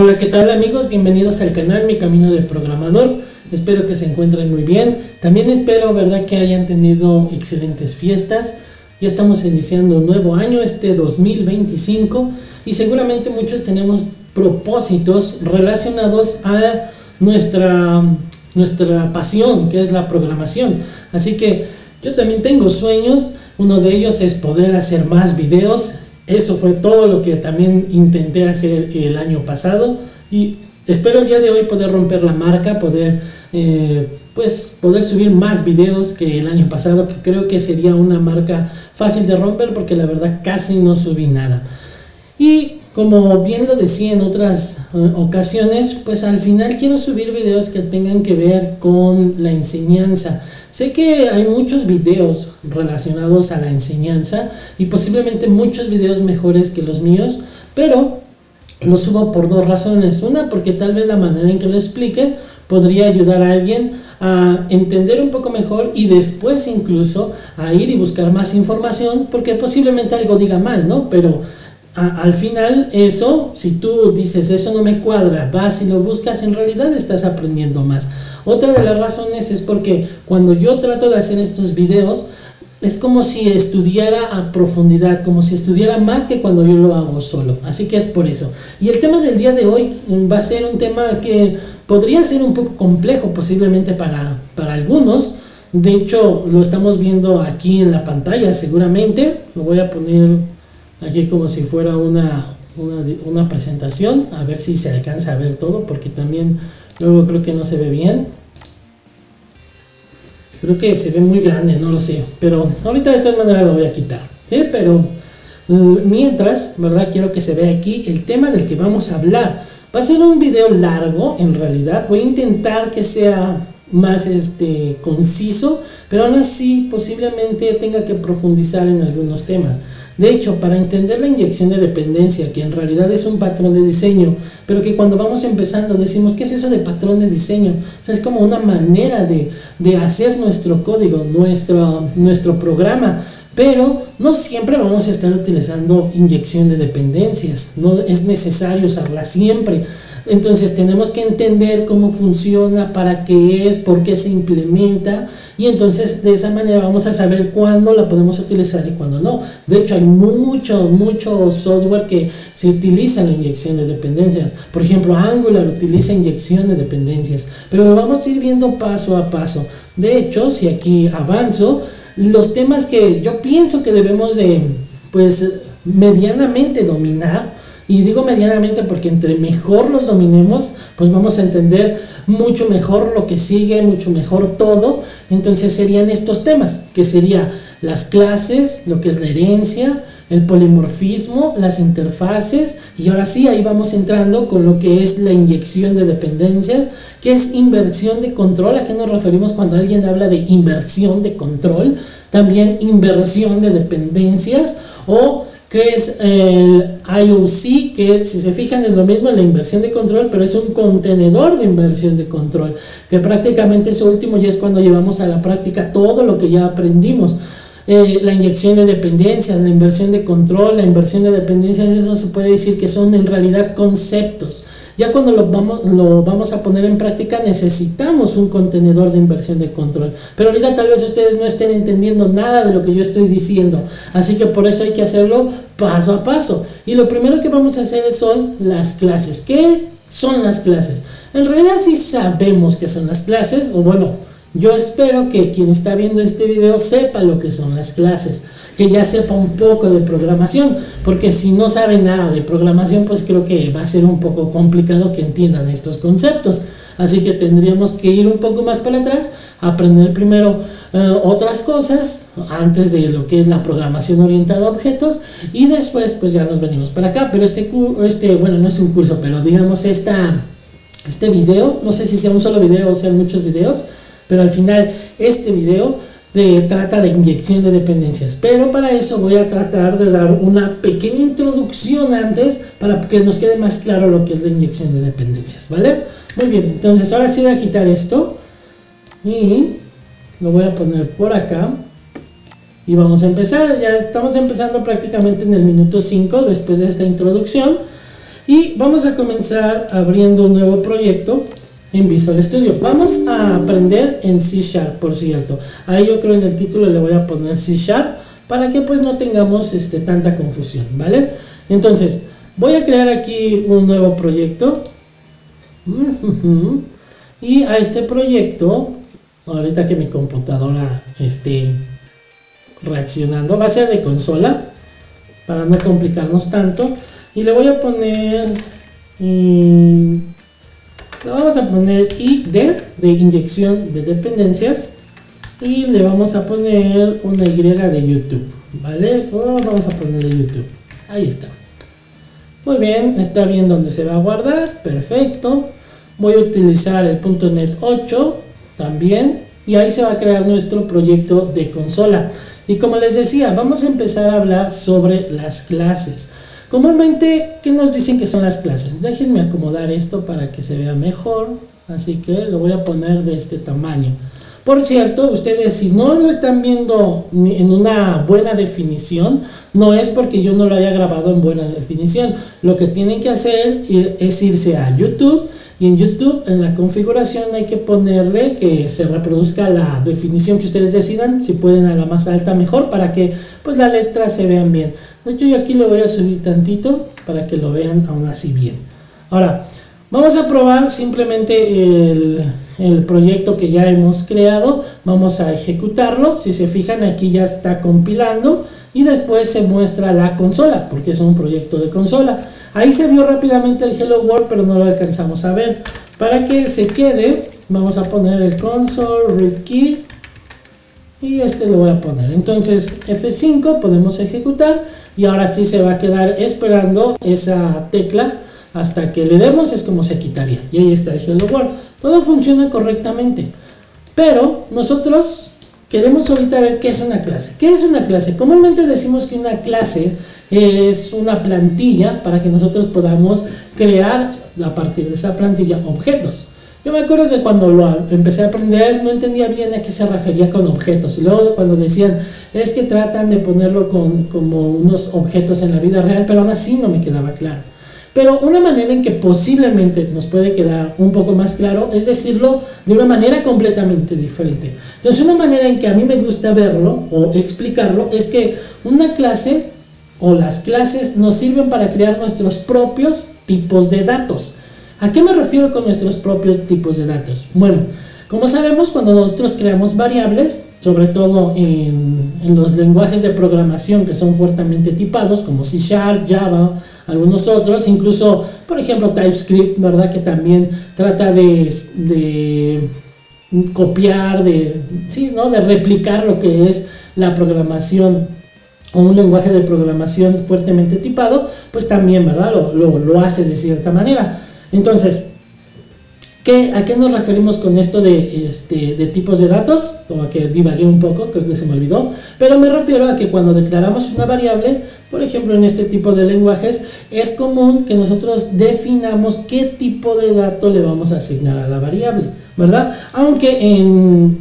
Hola, ¿qué tal amigos? Bienvenidos al canal Mi Camino de Programador. Espero que se encuentren muy bien. También espero, ¿verdad?, que hayan tenido excelentes fiestas. Ya estamos iniciando un nuevo año, 2025, y seguramente muchos tenemos propósitos relacionados a nuestra pasión, que es la programación. Así que yo también tengo sueños. Uno de ellos es poder hacer más videos. Eso fue todo lo que también intenté hacer el año pasado, y espero el día de hoy poder romper la marca, poder subir más videos que el año pasado, que creo que sería una marca fácil de romper, porque la verdad casi no subí nada. Y como bien lo decía en otras ocasiones, pues al final quiero subir videos que tengan que ver con la enseñanza. Sé que hay muchos videos relacionados a la enseñanza y posiblemente muchos videos mejores que los míos, pero lo subo por dos razones. Una, porque tal vez la manera en que lo explique podría ayudar a alguien a entender un poco mejor, y después incluso a ir y buscar más información, porque posiblemente algo diga mal, ¿no? Pero al final eso, si tú dices eso no me cuadra, vas y lo buscas, en realidad estás aprendiendo más. Otra de las razones es porque cuando yo trato de hacer estos videos es como si estudiara a profundidad, como si estudiara más que cuando yo lo hago solo. Así que es por eso. Y el tema del día de hoy va a ser un tema que podría ser un poco complejo posiblemente para algunos. De hecho, lo estamos viendo aquí en la pantalla seguramente. Lo voy a poner aquí como si fuera una presentación, a ver si se alcanza a ver todo, porque también luego creo que no se ve bien. Creo que se ve muy grande, no lo sé, pero ahorita de todas maneras lo voy a quitar, ¿sí? Pero mientras, ¿verdad?, quiero que se vea aquí el tema del que vamos a hablar. Va a ser un video largo, en realidad. Voy a intentar que sea más conciso, pero aún así posiblemente tenga que profundizar en algunos temas. De hecho, para entender la inyección de dependencia, que en realidad es un patrón de diseño, pero que cuando vamos empezando decimos, ¿qué es eso de patrón de diseño? O sea, es como una manera de hacer nuestro código, nuestro programa. Pero no siempre vamos a estar utilizando inyección de dependencias, no es necesario usarla siempre. Entonces tenemos que entender cómo funciona, para qué es, por qué se implementa, y entonces de esa manera vamos a saber cuándo la podemos utilizar y cuándo no. De hecho, hay mucho software que se utiliza la inyección de dependencias. Por ejemplo, Angular utiliza inyección de dependencias, pero lo vamos a ir viendo paso a paso. De hecho, si aquí avanzo, los temas que yo pienso que debemos de, medianamente dominar, y digo medianamente porque entre mejor los dominemos, pues vamos a entender mucho mejor lo que sigue, mucho mejor todo. Entonces serían estos temas, que serían las clases, lo que es la herencia, el polimorfismo, las interfaces, y ahora sí, ahí vamos entrando con lo que es la inyección de dependencias, que es inversión de control. ¿A qué nos referimos cuando alguien habla de inversión de control? También inversión de dependencias, o que es el IOC, que si se fijan es lo mismo, la inversión de control, pero es un contenedor de inversión de control, que prácticamente eso último ya es cuando llevamos a la práctica todo lo que ya aprendimos. La inyección de dependencias, la inversión de control, la inversión de dependencias, eso se puede decir que son en realidad conceptos. Ya cuando lo vamos a poner en práctica necesitamos un contenedor de inversión de control, pero ahorita tal vez ustedes no estén entendiendo nada de lo que yo estoy diciendo, así que por eso hay que hacerlo paso a paso. Y lo primero que vamos a hacer son las clases. ¿Qué son las clases? En realidad sí sabemos qué son las clases, o bueno, yo espero que quien está viendo este video sepa lo que son las clases, que ya sepa un poco de programación, porque si no sabe nada de programación, pues creo que va a ser un poco complicado que entiendan estos conceptos. Así que tendríamos que ir un poco más para atrás, aprender primero otras cosas antes de lo que es la programación orientada a objetos, y después pues ya nos venimos para acá. Pero bueno, no es un curso, pero digamos este video, no sé si sea un solo video o sean muchos videos, pero al final este video se trata de inyección de dependencias. Pero para eso voy a tratar de dar una pequeña introducción antes, para que nos quede más claro lo que es la inyección de dependencias, ¿vale? Muy bien, entonces ahora sí voy a quitar esto y lo voy a poner por acá y vamos a empezar. Ya estamos empezando prácticamente en el minuto 5 después de esta introducción. Y vamos a comenzar abriendo un nuevo proyecto en Visual Studio. Vamos a aprender en C#, por cierto. Ahí yo creo en el título le voy a poner C# para que pues no tengamos tanta confusión, ¿vale? Entonces, voy a crear aquí un nuevo proyecto. Y a este proyecto, ahorita que mi computadora esté reaccionando, va a ser de consola para no complicarnos tanto. Y le voy a poner, le vamos a poner ID de inyección de dependencias y le vamos a poner una Y de YouTube, ¿vale? Vamos a ponerle YouTube, ahí está. Muy bien, está bien donde se va a guardar, perfecto. Voy a utilizar el .NET 8 también y ahí se va a crear nuestro proyecto de consola. Y como les decía, vamos a empezar a hablar sobre las clases. Comúnmente, ¿qué nos dicen que son las clases? Déjenme acomodar esto para que se vea mejor, así que lo voy a poner de este tamaño. Por cierto, ustedes si no lo están viendo en una buena definición, no es porque yo no lo haya grabado en buena definición. Lo que tienen que hacer es irse a YouTube y en YouTube en la configuración hay que ponerle que se reproduzca la definición que ustedes decidan, si pueden a la más alta mejor, para que pues las letras se vean bien. De hecho yo aquí le voy a subir tantito para que lo vean aún así bien. Ahora, vamos a probar simplemente el proyecto que ya hemos creado. Vamos a ejecutarlo. Si se fijan, aquí ya está compilando y después se muestra la consola, porque es un proyecto de consola. Ahí se vio rápidamente el Hello World, pero no lo alcanzamos a ver. Para que se quede, vamos a poner el console read key y lo voy a poner. Entonces F5 podemos ejecutar y ahora sí se va a quedar esperando esa tecla hasta que le demos, es como se quitaría. Y ahí está el Hello World. Todo funciona correctamente. Pero nosotros queremos ahorita ver qué es una clase. ¿Qué es una clase? Comúnmente decimos que una clase es una plantilla para que nosotros podamos crear a partir de esa plantilla objetos. Yo me acuerdo que cuando lo empecé a aprender no entendía bien a qué se refería con objetos. Y luego cuando decían, es que tratan de ponerlo como unos objetos en la vida real, pero aún así no me quedaba claro. Pero una manera en que posiblemente nos puede quedar un poco más claro es decirlo de una manera completamente diferente. Entonces, una manera en que a mí me gusta verlo o explicarlo es que una clase o las clases nos sirven para crear nuestros propios tipos de datos. ¿A qué me refiero con nuestros propios tipos de datos? Bueno, como sabemos, cuando nosotros creamos variables, sobre todo en los lenguajes de programación que son fuertemente tipados, como C#, Java, algunos otros, incluso, por ejemplo, TypeScript, ¿verdad? Que también trata de copiar, de replicar lo que es la programación o un lenguaje de programación fuertemente tipado, pues también, ¿verdad? Lo hace de cierta manera. Entonces, ¿a qué nos referimos con esto de tipos de datos? Como que divagué un poco, creo que se me olvidó, pero me refiero a que cuando declaramos una variable, por ejemplo en este tipo de lenguajes, es común que nosotros definamos qué tipo de dato le vamos a asignar a la variable, ¿verdad? Aunque en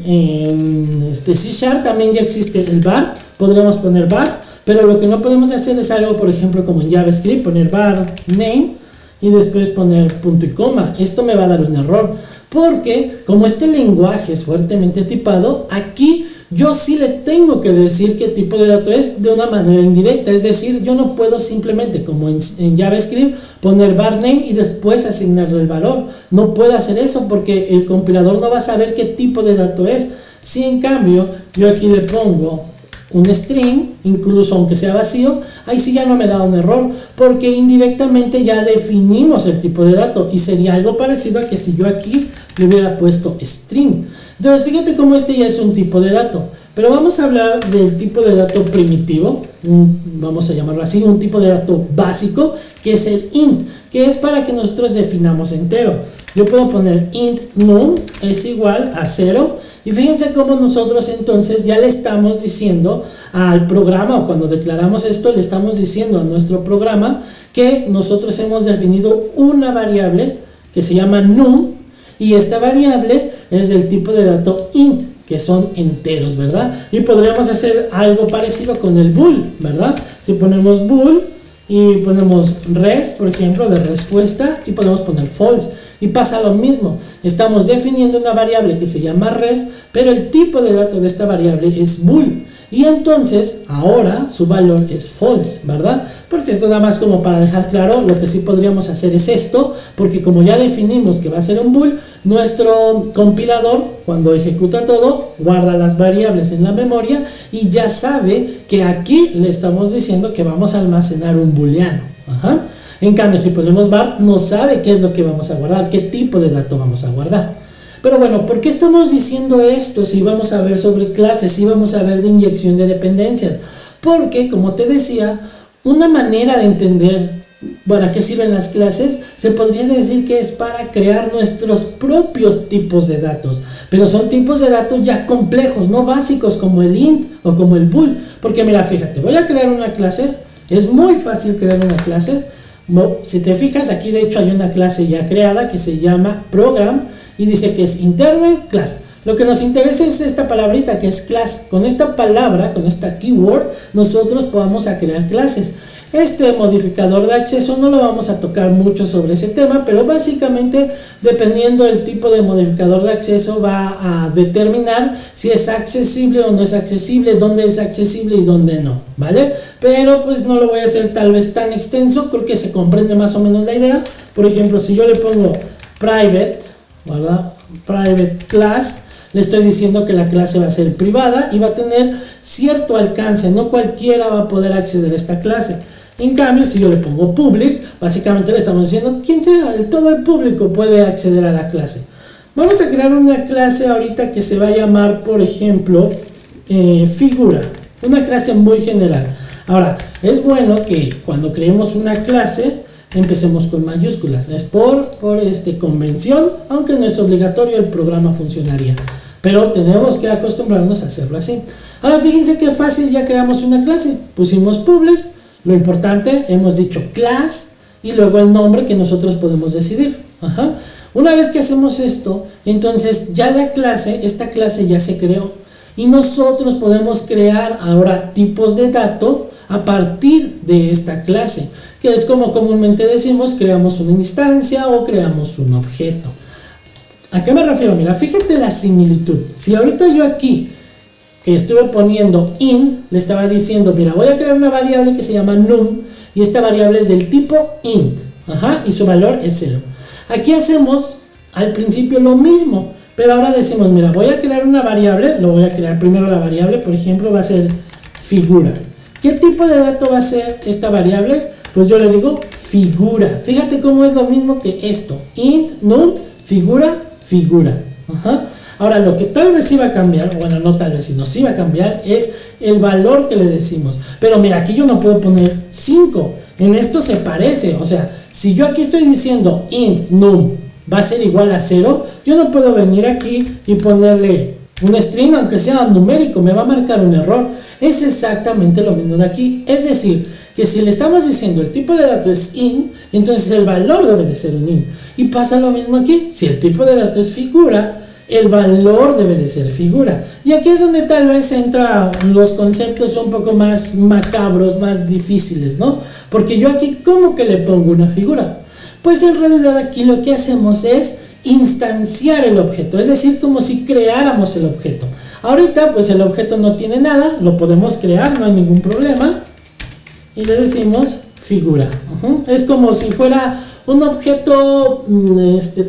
C# también ya existe el var, podríamos poner var, pero lo que no podemos hacer es algo, por ejemplo, como en JavaScript, poner var name y después poner punto y coma. Esto me va a dar un error, porque como este lenguaje es fuertemente tipado, aquí yo sí le tengo que decir qué tipo de dato es de una manera indirecta. Es decir, yo no puedo simplemente, como en JavaScript, poner var name y después asignarle el valor. No puedo hacer eso porque el compilador no va a saber qué tipo de dato es. Si en cambio yo aquí le pongo un string, incluso aunque sea vacío, ahí sí ya no me da un error, porque indirectamente ya definimos el tipo de dato, y sería algo parecido a que si yo aquí le hubiera puesto string. Entonces fíjate cómo este ya es un tipo de dato, pero vamos a hablar del tipo de dato primitivo, vamos a llamarlo así, un tipo de dato básico, que es el int, que es para que nosotros definamos entero. Yo puedo poner int num es igual a 0, y fíjense cómo nosotros entonces ya le estamos diciendo al programa, o cuando declaramos esto le estamos diciendo a nuestro programa que nosotros hemos definido una variable que se llama num, y esta variable es del tipo de dato int, que son enteros, ¿verdad? Y podríamos hacer algo parecido con el bool, ¿verdad? Si ponemos bool y ponemos res, por ejemplo, de respuesta, y podemos poner false. Y pasa lo mismo, estamos definiendo una variable que se llama res, pero el tipo de dato de esta variable es bool. Y entonces, ahora su valor es false, ¿verdad? Por cierto, nada más como para dejar claro, lo que sí podríamos hacer es esto, porque como ya definimos que va a ser un bool, nuestro compilador, cuando ejecuta todo, guarda las variables en la memoria y ya sabe que aquí le estamos diciendo que vamos a almacenar un booleano. Ajá. En cambio, si ponemos var, no sabe qué es lo que vamos a guardar, qué tipo de dato vamos a guardar. Pero bueno, ¿por qué estamos diciendo esto si vamos a ver sobre clases, si vamos a ver de inyección de dependencias? Porque, como te decía, una manera de entender para qué sirven las clases se podría decir que es para crear nuestros propios tipos de datos, pero son tipos de datos ya complejos, no básicos como el int o como el bool. Porque mira, fíjate, voy a crear una clase, es muy fácil crear una clase. Si te fijas, aquí de hecho hay una clase ya creada que se llama program y dice que es internal class. Lo que nos interesa es esta palabrita que es class. Con esta palabra, con esta keyword, nosotros podamos crear clases. Este modificador de acceso no lo vamos a tocar mucho sobre ese tema, pero básicamente dependiendo del tipo de modificador de acceso va a determinar si es accesible o no es accesible, dónde es accesible y dónde no, ¿vale? Pero pues no lo voy a hacer tal vez tan extenso, creo que se comprende más o menos la idea. Por ejemplo, si yo le pongo private, ¿verdad? Private class, le estoy diciendo que la clase va a ser privada y va a tener cierto alcance, no cualquiera va a poder acceder a esta clase. En cambio, si yo le pongo public, básicamente le estamos diciendo quien sea, todo el público puede acceder a la clase. Vamos a crear una clase ahorita que se va a llamar, por ejemplo, figura, una clase muy general. Ahora, es bueno que cuando creemos una clase empecemos con mayúsculas, es por convención, aunque no es obligatorio, el programa funcionaría, pero tenemos que acostumbrarnos a hacerlo así. Ahora fíjense qué fácil, ya creamos una clase, pusimos public, lo importante, hemos dicho class y luego el nombre que nosotros podemos decidir. Ajá. Una vez que hacemos esto, entonces ya esta clase ya se creó y nosotros podemos crear ahora tipos de dato a partir de esta clase, que es como comúnmente decimos, creamos una instancia o creamos un objeto. ¿A qué me refiero? Mira, fíjate la similitud. Si ahorita yo aquí, que estuve poniendo int, le estaba diciendo, mira, voy a crear una variable que se llama num, y esta variable es del tipo int, ajá, y su valor es 0. Aquí hacemos al principio lo mismo, pero ahora decimos, mira, voy a crear una variable, lo voy a crear primero la variable, por ejemplo, va a ser figura. ¿Qué tipo de dato va a ser esta variable? Pues yo le digo figura. Fíjate cómo es lo mismo que esto. Int, num, figura, figura. Ajá. Ahora, lo que tal vez iba a cambiar, bueno, no tal vez, sino sí va a cambiar, es el valor que le decimos. Pero mira, aquí yo no puedo poner 5. En esto se parece. O sea, si yo aquí estoy diciendo int, num, va a ser igual a 0, yo no puedo venir aquí y ponerle un string, aunque sea numérico, me va a marcar un error. Es exactamente lo mismo de aquí. Es decir, que si le estamos diciendo el tipo de dato es int, entonces el valor debe de ser un int. Y pasa lo mismo aquí. Si el tipo de dato es figura, el valor debe de ser figura. Y aquí es donde tal vez entran los conceptos un poco más macabros, más difíciles, ¿no? Porque yo aquí, ¿cómo que le pongo una figura? Pues en realidad aquí lo que hacemos es instanciar el objeto, es decir, como si creáramos el objeto. Ahorita pues el objeto no tiene nada, lo podemos crear, no hay ningún problema, y le decimos figura. Es como si fuera un objeto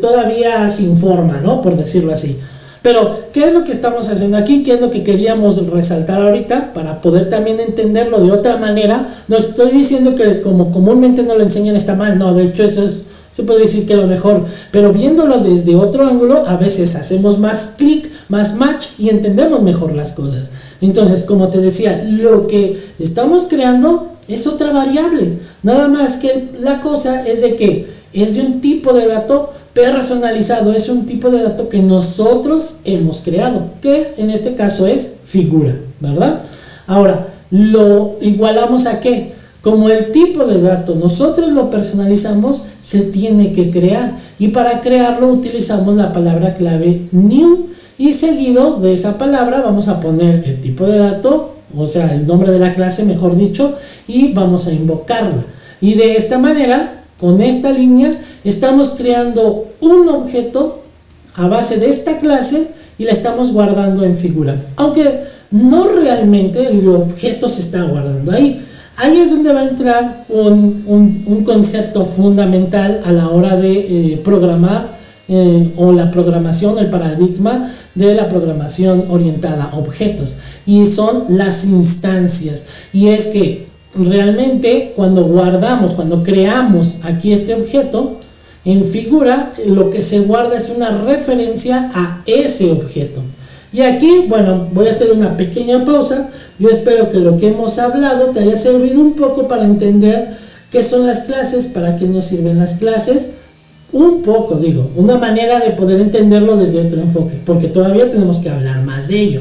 todavía sin forma, ¿no? Por decirlo así. Pero, ¿qué es lo que estamos haciendo aquí? ¿Qué es lo que queríamos resaltar ahorita? Para poder también entenderlo de otra manera. No estoy diciendo que como comúnmente nos lo enseñan está mal, no, de hecho eso es, se puede decir que lo mejor, pero viéndolo desde otro ángulo, a veces hacemos más clic, más match y entendemos mejor las cosas. Entonces, como te decía, lo que estamos creando es otra variable, nada más que la cosa es de que es de un tipo de dato personalizado, es un tipo de dato que nosotros hemos creado, que en este caso es figura, ¿verdad? Ahora, lo igualamos a ¿qué? Como el tipo de dato nosotros lo personalizamos, se tiene que crear, y para crearlo utilizamos la palabra clave new, y seguido de esa palabra vamos a poner el tipo de dato, o sea el nombre de la clase mejor dicho, y vamos a invocarla. Y de esta manera, con esta línea, estamos creando un objeto a base de esta clase y la estamos guardando en figura. Aunque no realmente el objeto se está guardando ahí. Ahí es donde va a entrar un concepto fundamental a la hora de programar o la programación, el paradigma de la programación orientada a objetos, y son las instancias. Y es que realmente cuando guardamos, cuando creamos aquí este objeto en figura, lo que se guarda es una referencia a ese objeto. Y aquí, bueno, voy a hacer una pequeña pausa. Yo espero que lo que hemos hablado te haya servido un poco para entender qué son las clases, para qué nos sirven las clases. Un poco, digo, una manera de poder entenderlo desde otro enfoque, porque todavía tenemos que hablar más de ello.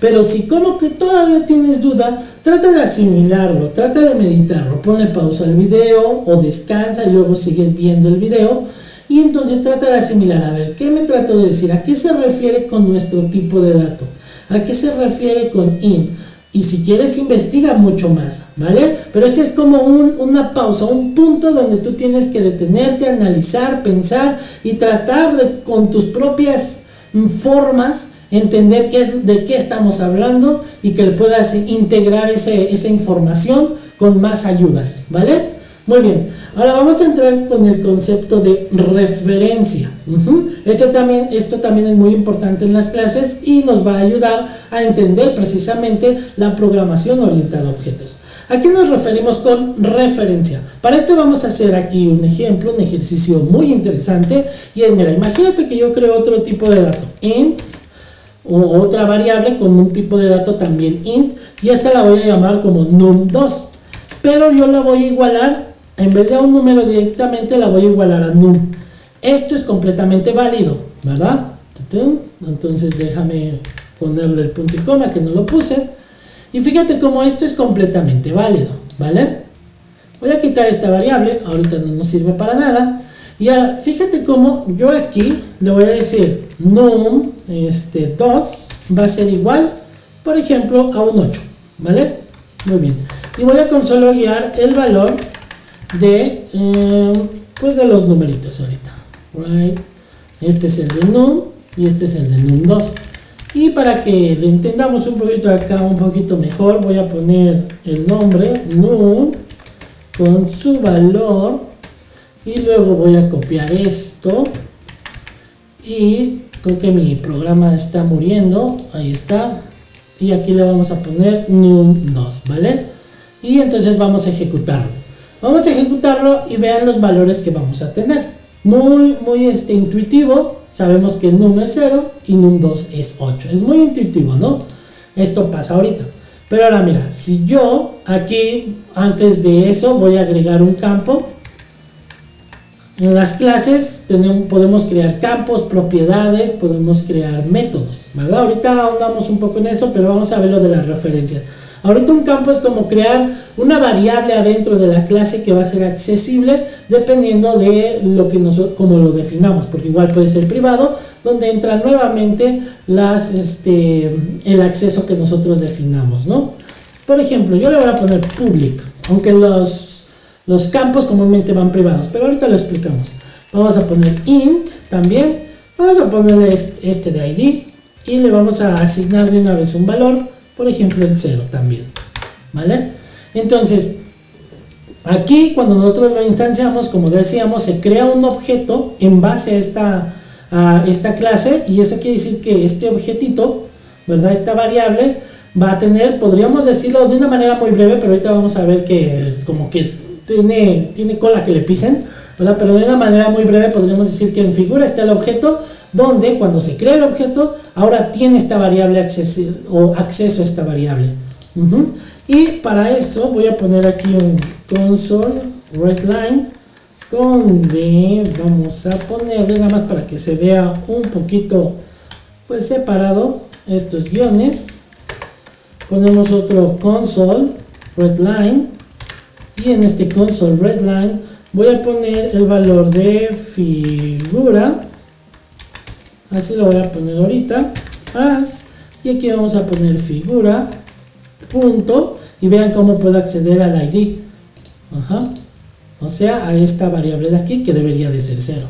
Pero si como que todavía tienes duda, trata de asimilarlo, trata de meditarlo, ponle pausa al video o descansa y luego sigues viendo el video. Y entonces trata de asimilar, a ver, ¿qué me trato de decir? ¿A qué se refiere con nuestro tipo de dato? ¿A qué se refiere con int? Y si quieres, investiga mucho más, ¿vale? Pero este es como una pausa, un punto donde tú tienes que detenerte, analizar, pensar y tratar de, con tus propias formas, entender de qué estamos hablando y que puedas integrar esa información con más ayudas, ¿vale? Muy bien, ahora vamos a entrar con el concepto de referencia. Esto también es muy importante en las clases y nos va a ayudar a entender precisamente la programación orientada a objetos. ¿A qué nos referimos con referencia? Para esto vamos a hacer aquí un ejemplo, un ejercicio muy interesante, y es, mira, imagínate que yo creo otro tipo de dato, int, o otra variable con un tipo de dato también int, y esta la voy a llamar como num2, pero yo la voy a igualar. En vez de a un número directamente, la voy a igualar a num. Esto es completamente válido, ¿verdad? Entonces déjame ponerle el punto y coma, que no lo puse. Y fíjate cómo esto es completamente válido, ¿vale? Voy a quitar esta variable, ahorita no nos sirve para nada. Y ahora, fíjate cómo yo aquí le voy a decir num 2 va a ser igual, por ejemplo, a un 8, ¿vale? Muy bien. Y voy a consologuear el valor de los numeritos ahorita, right. Este es el de num y este es el de num2, y para que le entendamos un poquito acá un poquito mejor, voy a poner el nombre num con su valor y luego voy a copiar esto, y creo que mi programa está muriendo, ahí está, y aquí le vamos a poner num2, ¿vale? Y entonces vamos a ejecutarlo. Vamos a ejecutarlo y vean los valores que vamos a tener. Muy intuitivo. Sabemos que num es 0 y num2 es 8. Es muy intuitivo, ¿no? Esto pasa ahorita. Pero ahora mira, si yo aquí, antes de eso, voy a agregar un campo. En las clases podemos crear campos, propiedades, podemos crear métodos, ¿verdad? Ahorita ahondamos un poco en eso, pero vamos a ver lo de las referencias. Ahorita un campo es como crear una variable adentro de la clase que va a ser accesible dependiendo de como lo definamos, porque igual puede ser privado, donde entra nuevamente el acceso que nosotros definamos, ¿no? Por ejemplo, yo le voy a poner public, aunque los campos comúnmente van privados, pero ahorita lo explicamos. Vamos a poner int también, vamos a ponerle este de id y le vamos a asignar de una vez un valor, por ejemplo el 0 también, ¿vale? Entonces, aquí cuando nosotros lo instanciamos, como decíamos, se crea un objeto en base a esta clase, y eso quiere decir que este objetito, ¿verdad? Esta variable va a tener, podríamos decirlo de una manera muy breve, pero ahorita vamos a ver que como que tiene cola que le pisen, ¿verdad? Pero de una manera muy breve podríamos decir que en figura está el objeto, donde cuando se crea el objeto, ahora tiene esta variable acceso a esta variable. Y para eso voy a poner aquí un console readline, donde vamos a ponerle, nada más para que se vea un poquito pues separado estos guiones, ponemos otro console readline, y en este console readline voy a poner el valor de figura, así lo voy a poner ahorita, y aquí vamos a poner figura, punto, y vean cómo puedo acceder al ID. Ajá. O sea, a esta variable de aquí que debería de ser 0.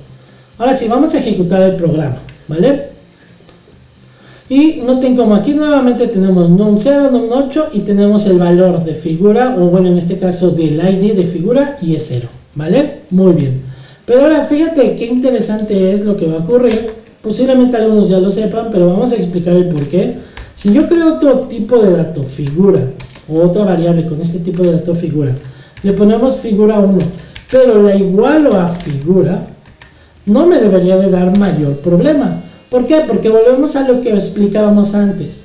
Ahora sí, vamos a ejecutar el programa, ¿vale? Y noten como aquí nuevamente tenemos num0, num8 y tenemos el valor de figura, o bueno, en este caso del ID de figura, y es 0, ¿vale? Muy bien. Pero ahora fíjate qué interesante es lo que va a ocurrir. Posiblemente algunos ya lo sepan, pero vamos a explicar el por qué. Si yo creo otro tipo de dato figura, o otra variable con este tipo de dato figura, le ponemos figura 1, pero la igualo a figura, no me debería de dar mayor problema. ¿Por qué? Porque volvemos a lo que explicábamos antes.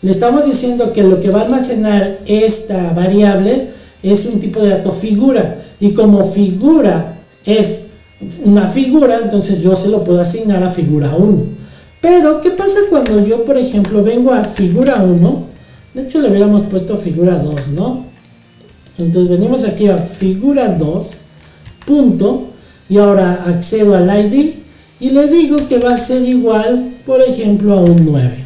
Le estamos diciendo que lo que va a almacenar esta variable es un tipo de dato figura, y como figura es una figura, entonces yo se lo puedo asignar a figura 1. Pero, ¿qué pasa cuando yo, por ejemplo, vengo a figura 1? De hecho, le hubiéramos puesto figura 2, ¿no? Entonces venimos aquí a figura 2, punto, y ahora accedo al ID y le digo que va a ser igual, por ejemplo, a un 9.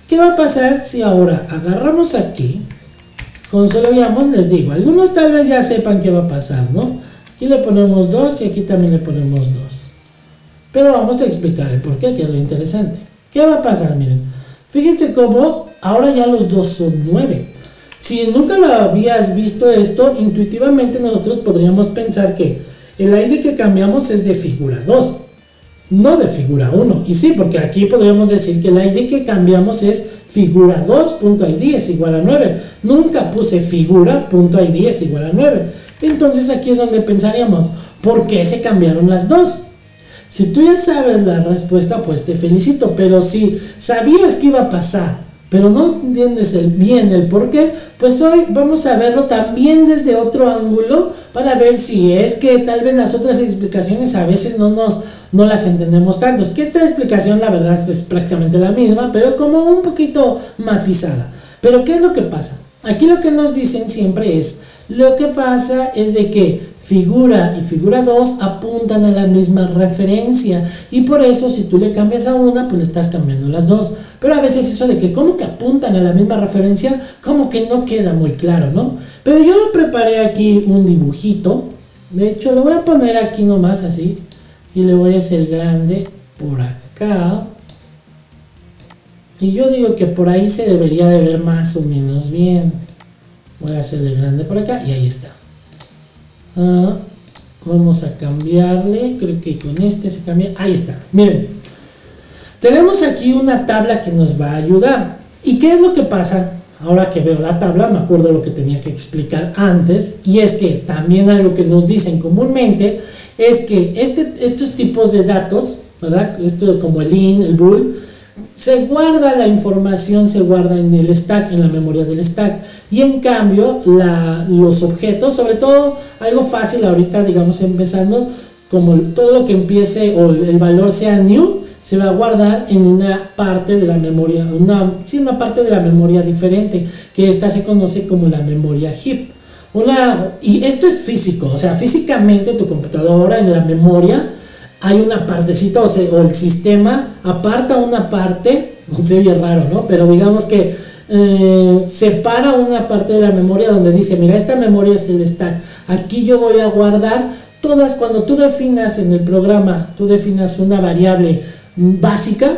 ¿Qué va a pasar si ahora agarramos aquí, consolideamos? Les digo, algunos tal vez ya sepan qué va a pasar, ¿no? Aquí le ponemos 2 y aquí también le ponemos 2. Pero vamos a explicar el por qué, que es lo interesante. ¿Qué va a pasar? Miren, fíjense cómo ahora ya los dos son 9. Si nunca lo habías visto esto, intuitivamente nosotros podríamos pensar que el ID que cambiamos es de figura 2, no de figura 1. Y sí, porque aquí podríamos decir que el ID que cambiamos es figura 2.id es igual a 9. Nunca puse figura.id es igual a 9. Entonces aquí es donde pensaríamos, ¿por qué se cambiaron las dos? Si tú ya sabes la respuesta, pues te felicito. Pero si sabías que iba a pasar, pero no entiendes bien el por qué, pues hoy vamos a verlo también desde otro ángulo para ver si es que tal vez las otras explicaciones a veces no las entendemos tanto. Es que esta explicación la verdad es prácticamente la misma, pero como un poquito matizada. Pero ¿qué es lo que pasa? Aquí lo que nos dicen siempre es, lo que pasa es de que figura y figura 2 apuntan a la misma referencia, y por eso si tú le cambias a una, pues le estás cambiando las dos. Pero a veces eso de que ¿cómo que apuntan a la misma referencia? Como que no queda muy claro, ¿no? Pero yo preparé aquí un dibujito. De hecho lo voy a poner aquí nomás así, y le voy a hacer grande por acá, y yo digo que por ahí se debería de ver más o menos bien. Voy a hacerle grande por acá y ahí está. Vamos a cambiarle, creo que con este se cambia, ahí está. Miren, tenemos aquí una tabla que nos va a ayudar. ¿Y qué es lo que pasa? Ahora que veo la tabla me acuerdo lo que tenía que explicar antes, y es que también algo que nos dicen comúnmente es que estos tipos de datos, ¿verdad? Esto como el int, el bool, se guarda la información, se guarda en el stack, en la memoria del stack, y en cambio los objetos, sobre todo algo fácil ahorita, digamos empezando, como todo lo que empiece o el valor sea new, se va a guardar en una parte de la memoria, una parte de la memoria diferente, que esta se conoce como la memoria heap. Y esto es físico, o sea, físicamente tu computadora en la memoria hay una partecita, o el sistema aparta una parte, no sé, bien raro, ¿no? Pero digamos que separa una parte de la memoria donde dice, mira, esta memoria es el stack, aquí yo voy a guardar todas. Cuando tú definas en el programa, tú definas una variable básica,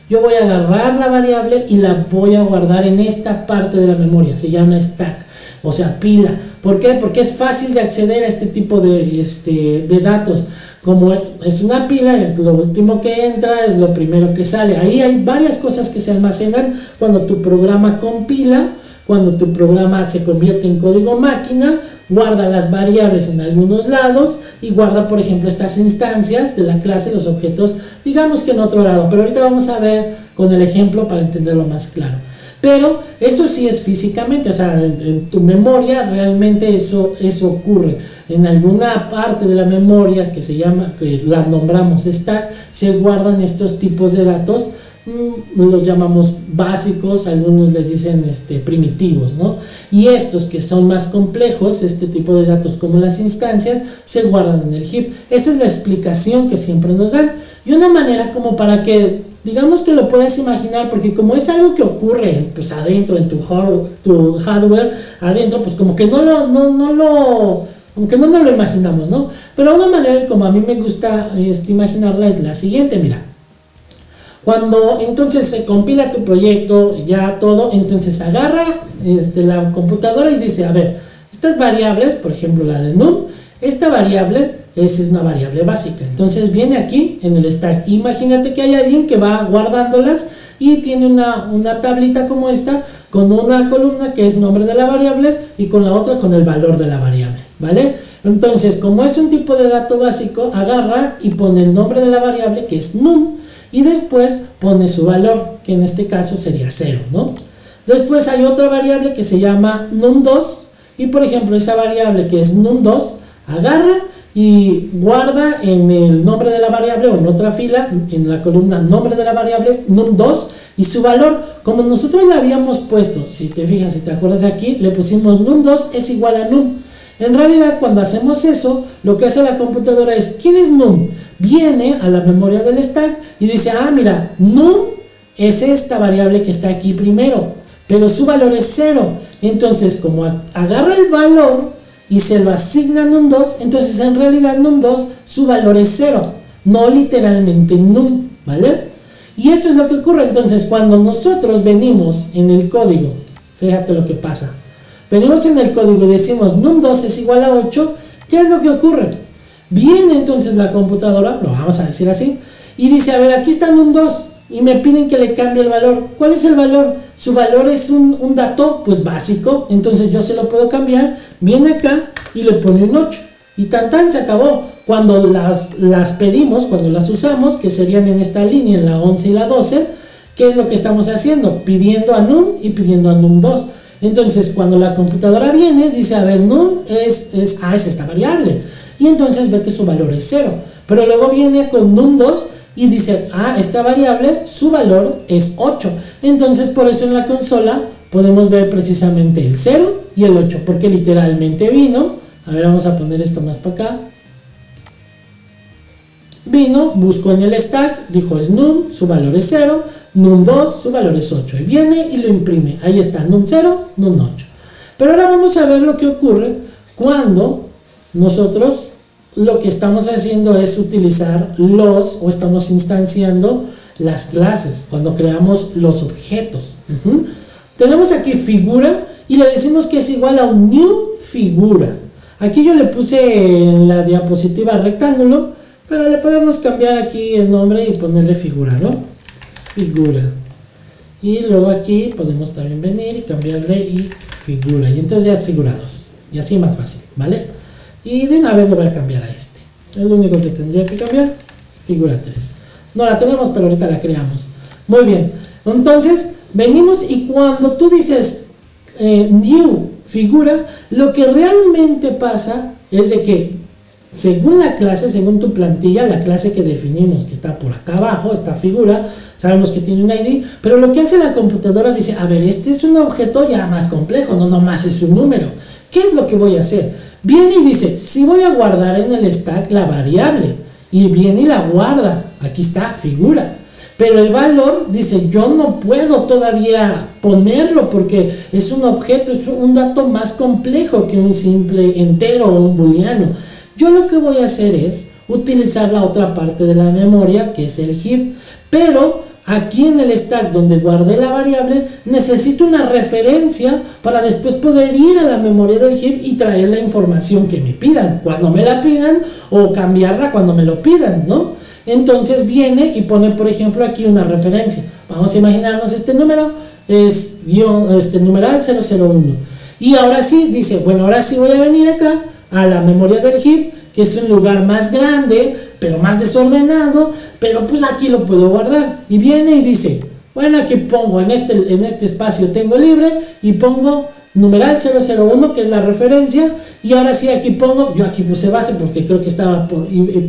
yo voy a agarrar la variable y la voy a guardar en esta parte de la memoria, se llama stack, o sea, pila. ¿Por qué? Porque es fácil de acceder a este tipo de datos. Como es una pila, es lo último que entra, es lo primero que sale. Ahí hay varias cosas que se almacenan cuando tu programa compila, cuando tu programa se convierte en código máquina, guarda las variables en algunos lados y guarda, por ejemplo, estas instancias de la clase, los objetos, digamos que en otro lado. Pero ahorita vamos a ver con el ejemplo para entenderlo más claro. Pero eso sí es físicamente, o sea, en tu memoria realmente eso ocurre. En alguna parte de la memoria que se llama, que la nombramos stack, se guardan estos tipos de datos, los llamamos básicos, algunos les dicen primitivos, ¿no? Y estos que son más complejos, este tipo de datos como las instancias, se guardan en el heap. Esa es la explicación que siempre nos dan, y una manera como para que digamos que lo puedes imaginar, porque como es algo que ocurre pues adentro, en tu hardware, adentro, pues como que como que no nos lo imaginamos, ¿no? Pero una manera como a mí me gusta imaginarla es la siguiente, mira. Cuando entonces se compila tu proyecto, ya todo, entonces agarra la computadora y dice, a ver, estas variables, por ejemplo la de num, esta variable es una variable básica, entonces viene aquí en el stack. Imagínate que hay alguien que va guardándolas y tiene una tablita como esta, con una columna que es nombre de la variable y con la otra con el valor de la variable, ¿vale? Entonces, como es un tipo de dato básico, agarra y pone el nombre de la variable, que es num, y después pone su valor, que en este caso sería 0, ¿no? Después hay otra variable que se llama num2, y por ejemplo esa variable que es num2, agarra y guarda en el nombre de la variable o en otra fila, en la columna nombre de la variable, num2, y su valor, como nosotros le habíamos puesto, si te fijas, si te acuerdas de aquí, le pusimos num2 es igual a num. En realidad, cuando hacemos eso, lo que hace la computadora es, ¿quién es num? Viene a la memoria del stack y dice, ah, mira, num es esta variable que está aquí primero, pero su valor es 0. Entonces, como agarra el valor y se lo asigna a num2, entonces en realidad num2 su valor es 0, no literalmente num, ¿vale? Y esto es lo que ocurre. Entonces, cuando nosotros venimos en el código, fíjate lo que pasa. Venimos en el código y decimos num2 es igual a 8, ¿qué es lo que ocurre? Viene entonces la computadora, lo vamos a decir así, y dice, a ver, aquí está num2, y me piden que le cambie el valor. ¿Cuál es el valor? Su valor es un dato, pues básico, entonces yo se lo puedo cambiar, viene acá y le pone un 8, y tan se acabó. Cuando las pedimos, cuando las usamos, que serían en esta línea, en la 11 y la 12, ¿qué es lo que estamos haciendo? Pidiendo a num y pidiendo a num2. Entonces, cuando la computadora viene, dice, a ver, num es esta variable, y entonces ve que su valor es 0, pero luego viene con num2 y dice, esta variable, su valor es 8, entonces por eso en la consola podemos ver precisamente el 0 y el 8, porque literalmente vino, a ver, vamos a poner esto más para acá, vino, buscó en el stack, dijo es num, su valor es 0, num2, su valor es 8, y viene y lo imprime, ahí está, num0, num8. Pero ahora vamos a ver lo que ocurre cuando nosotros lo que estamos haciendo es utilizar o estamos instanciando las clases, cuando creamos los objetos. Tenemos aquí figura, y le decimos que es igual a un new figura. Aquí yo le puse en la diapositiva rectángulo, pero le podemos cambiar aquí el nombre y ponerle figura, ¿no? Figura. Y luego aquí podemos también venir y cambiarle y figura. Y entonces ya es figura 2. Y así más fácil, ¿vale? Y de una vez lo voy a cambiar a este. Es lo único que tendría que cambiar. Figura 3. No la tenemos, pero ahorita la creamos. Muy bien. Entonces, venimos y cuando tú dices new figura, lo que realmente pasa es de que según la clase, según tu plantilla, la clase que definimos que está por acá abajo, esta figura, sabemos que tiene un ID, pero lo que hace la computadora dice, a ver, este es un objeto ya más complejo, no nomás es un número. ¿Qué es lo que voy a hacer? Viene y dice, si voy a guardar en el stack la variable, y viene y la guarda, aquí está, figura. Pero el valor dice, yo no puedo todavía ponerlo porque es un objeto, es un dato más complejo que un simple entero o un booleano. Yo lo que voy a hacer es utilizar la otra parte de la memoria, que es el heap, pero aquí en el stack donde guardé la variable, necesito una referencia para después poder ir a la memoria del heap y traer la información que me pidan, cuando me la pidan, o cambiarla cuando me lo pidan, ¿no? Entonces viene y pone, por ejemplo, aquí una referencia. Vamos a imaginarnos este número, es numeral 001. Y ahora sí, dice, bueno, ahora sí voy a venir acá a la memoria del heap, que es un lugar más grande, pero más desordenado, pero pues aquí lo puedo guardar. Y viene y dice, bueno, aquí pongo en este espacio tengo libre, y pongo numeral 001, que es la referencia, y ahora sí aquí pongo, yo aquí puse base porque creo que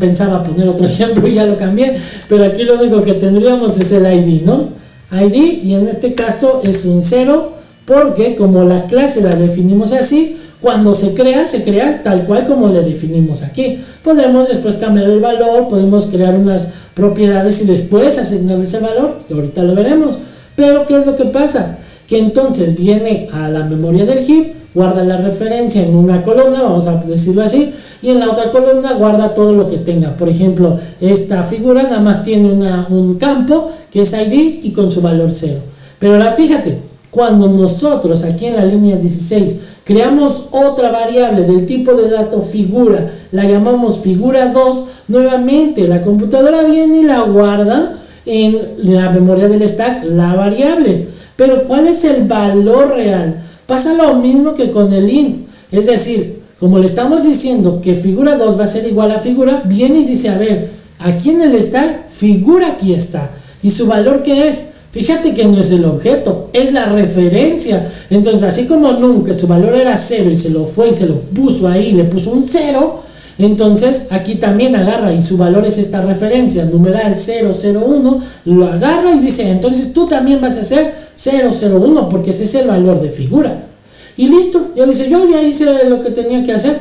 pensaba poner otro ejemplo y ya lo cambié, pero aquí lo único que tendríamos es el ID, ¿no? ID, y en este caso es un 0, porque como la clase la definimos así, Cuando se crea tal cual como le definimos aquí. Podemos después cambiar el valor, podemos crear unas propiedades y después asignarle ese valor, que ahorita lo veremos. Pero ¿qué es lo que pasa? Que entonces viene a la memoria del heap, guarda la referencia en una columna, vamos a decirlo así, y en la otra columna guarda todo lo que tenga. Por ejemplo, esta figura nada más tiene un campo que es ID y con su valor 0. Pero ahora fíjate, cuando nosotros aquí en la línea 16 creamos otra variable del tipo de dato figura, la llamamos figura 2, nuevamente la computadora viene y la guarda en la memoria del stack, la variable. Pero ¿cuál es el valor real? Pasa lo mismo que con el int, es decir, como le estamos diciendo que figura 2 va a ser igual a figura, viene y dice, a ver, aquí en el stack, figura aquí está, y su valor ¿qué es? Fíjate que no es el objeto, es la referencia. Entonces, así como nunca su valor era 0 y se lo fue y se lo puso ahí, le puso un 0, entonces aquí también agarra y su valor es esta referencia, numeral 001, lo agarra y dice, entonces tú también vas a hacer 001 porque ese es el valor de figura. Y listo, ya dice, yo ya hice lo que tenía que hacer.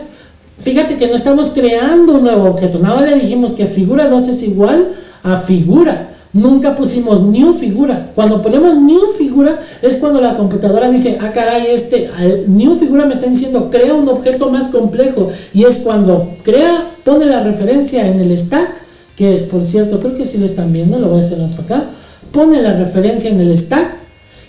Fíjate que no estamos creando un nuevo objeto, nada más le dijimos que figura 2 es igual a figura. Nunca pusimos new figura. Cuando ponemos new figura es cuando la computadora dice, ah caray, new figura me está diciendo crea un objeto más complejo, y es cuando pone la referencia en el stack, que por cierto creo que si lo están viendo, lo voy a hacer más para acá, pone la referencia en el stack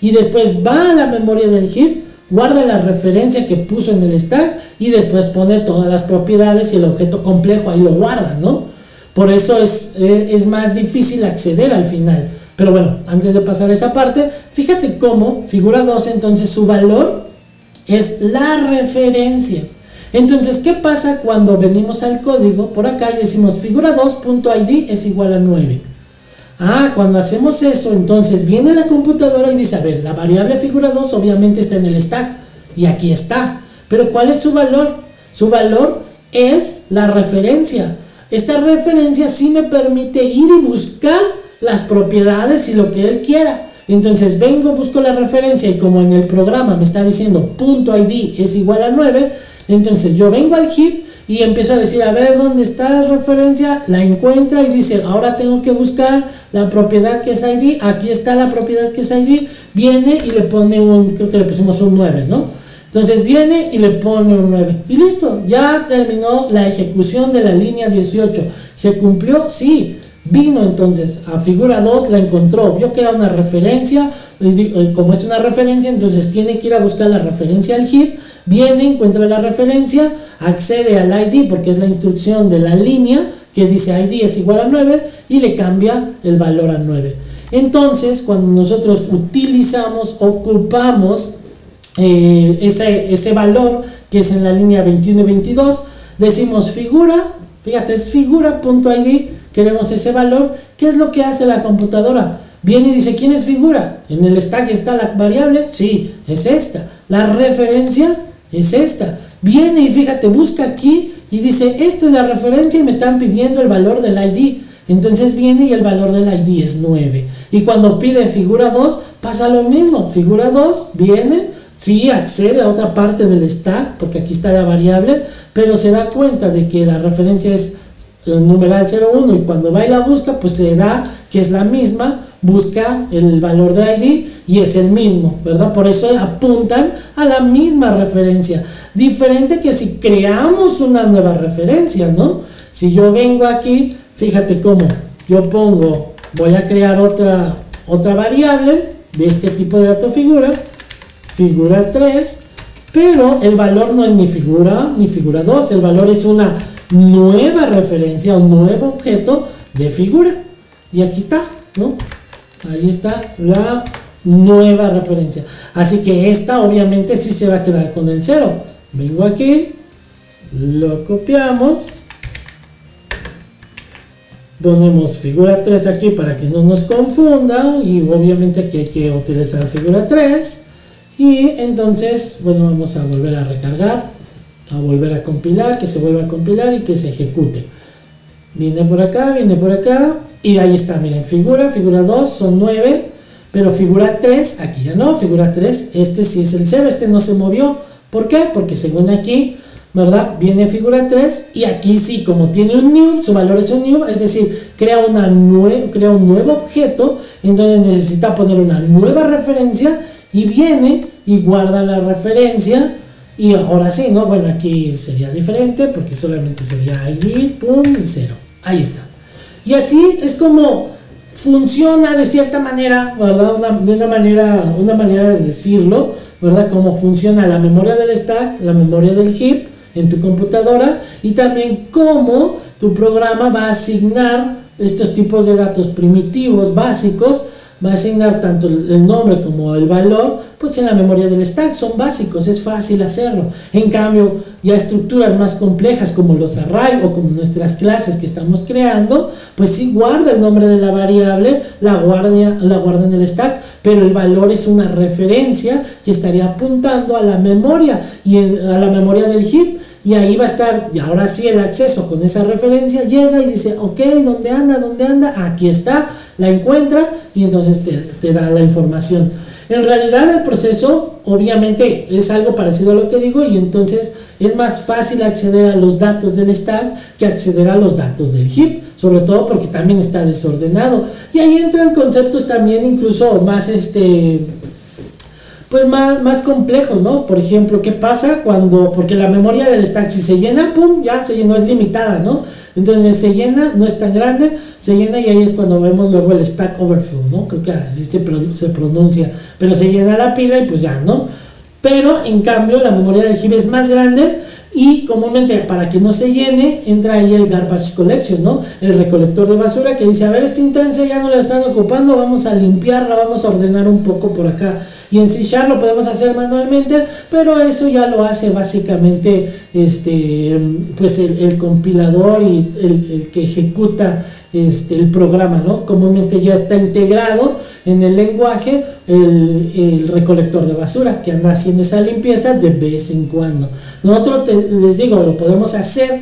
y después va a la memoria del heap, guarda la referencia que puso en el stack y después pone todas las propiedades y el objeto complejo ahí lo guarda, ¿no? Por eso es más difícil acceder al final. Pero bueno, antes de pasar a esa parte, fíjate cómo figura 2 entonces su valor es la referencia. Entonces, ¿qué pasa cuando venimos al código por acá y decimos figura 2.id es igual a 9? Cuando hacemos eso, entonces viene la computadora y dice, a ver, la variable figura 2 obviamente está en el stack y aquí está. Pero ¿cuál es su valor? Su valor es la referencia. Esta referencia sí me permite ir y buscar las propiedades y lo que él quiera. Entonces vengo, busco la referencia y como en el programa me está diciendo .id es igual a 9, entonces yo vengo al heap y empiezo a decir, a ver dónde está la referencia, la encuentra y dice, ahora tengo que buscar la propiedad que es id, aquí está la propiedad que es id, viene y le pone creo que le pusimos un 9, ¿no? Entonces viene y le pone un 9 y listo, ya terminó la ejecución de la línea 18. ¿Se cumplió? Sí. Vino entonces a figura 2, la encontró, vio que era una referencia, y como es una referencia, entonces tiene que ir a buscar la referencia al heap, viene, encuentra la referencia, accede al id porque es la instrucción de la línea que dice id es igual a 9 y le cambia el valor a 9. Entonces, cuando nosotros ocupamos ese valor que es en la línea 21 y 22, decimos figura, fíjate, es figura.id, queremos ese valor. ¿Qué es lo que hace la computadora? Viene y dice, ¿quién es figura? En el stack está la variable, sí, es esta. La referencia es esta. Viene y fíjate, busca aquí y dice, esta es la referencia y me están pidiendo el valor del ID. Entonces viene y el valor del ID es 9. Y cuando pide figura 2, pasa lo mismo. Figura 2 viene, sí, accede a otra parte del stack, porque aquí está la variable, pero se da cuenta de que la referencia es el numeral 01 y cuando va y la busca, pues se da que es la misma, busca el valor de ID y es el mismo, ¿verdad? Por eso apuntan a la misma referencia. Diferente que si creamos una nueva referencia, ¿no? Si yo vengo aquí, fíjate cómo yo voy a crear otra variable de este tipo de dato figura 3, pero el valor no es ni figura 2, el valor es una nueva referencia, un nuevo objeto de figura, y aquí está, ¿no? Ahí está la nueva referencia, así que esta obviamente sí se va a quedar con el 0. Vengo aquí, lo copiamos, ponemos figura 3 aquí para que no nos confunda, y obviamente aquí hay que utilizar figura 3. Y entonces, bueno, vamos a volver a recargar, a volver a compilar, que se vuelva a compilar y que se ejecute. Viene por acá, y ahí está, miren, figura 2 son 9, pero figura 3, aquí ya no, figura 3, este sí es el 0, este no se movió, ¿Por qué? Porque según aquí, ¿verdad? Viene figura 3 y aquí sí, como tiene un new, su valor es un new, es decir, crea un nuevo objeto en donde necesita poner una nueva referencia y viene y guarda la referencia. Y ahora sí, ¿no? Bueno, aquí sería diferente porque solamente sería ID, pum, y 0. Ahí está. Y así es como funciona de cierta manera, ¿verdad? Una manera de decirlo, ¿verdad? Cómo funciona la memoria del stack, la memoria del heap en tu computadora y también cómo tu programa va a asignar estos tipos de datos primitivos básicos. Va a asignar tanto el nombre como el valor, pues en la memoria del stack, son básicos, es fácil hacerlo. En cambio, ya estructuras más complejas como los array o como nuestras clases que estamos creando, pues sí guarda el nombre de la variable, la guarda en el stack, pero el valor es una referencia que estaría apuntando a la memoria y a la memoria del heap. Y ahí va a estar, y ahora sí el acceso con esa referencia, llega y dice, ok, ¿dónde anda? Aquí está, la encuentra y entonces te da la información. En realidad el proceso obviamente es algo parecido a lo que digo y entonces es más fácil acceder a los datos del stack que acceder a los datos del heap, sobre todo porque también está desordenado. Y ahí entran conceptos también incluso más pues más complejos, ¿no? Por ejemplo, ¿qué pasa cuando, porque la memoria del stack si se llena, pum, ya se llenó, es limitada, ¿no? Entonces se llena, no es tan grande, se llena y ahí es cuando vemos luego el stack overflow, ¿no? Creo que así se pronuncia, pero se llena la pila y pues ya, ¿no? Pero en cambio la memoria del heap es más grande y comúnmente para que no se llene entra ahí el garbage collection, ¿no? El recolector de basura que dice, a ver, esta instancia ya no la están ocupando, vamos a limpiarla, vamos a ordenar un poco por acá. Y en C# lo podemos hacer manualmente, pero eso ya lo hace básicamente pues el compilador y el que ejecuta el programa, ¿no? Comúnmente ya está integrado en el lenguaje el recolector de basura que anda haciendo esa limpieza de vez en cuando. Nosotros les digo, lo podemos hacer,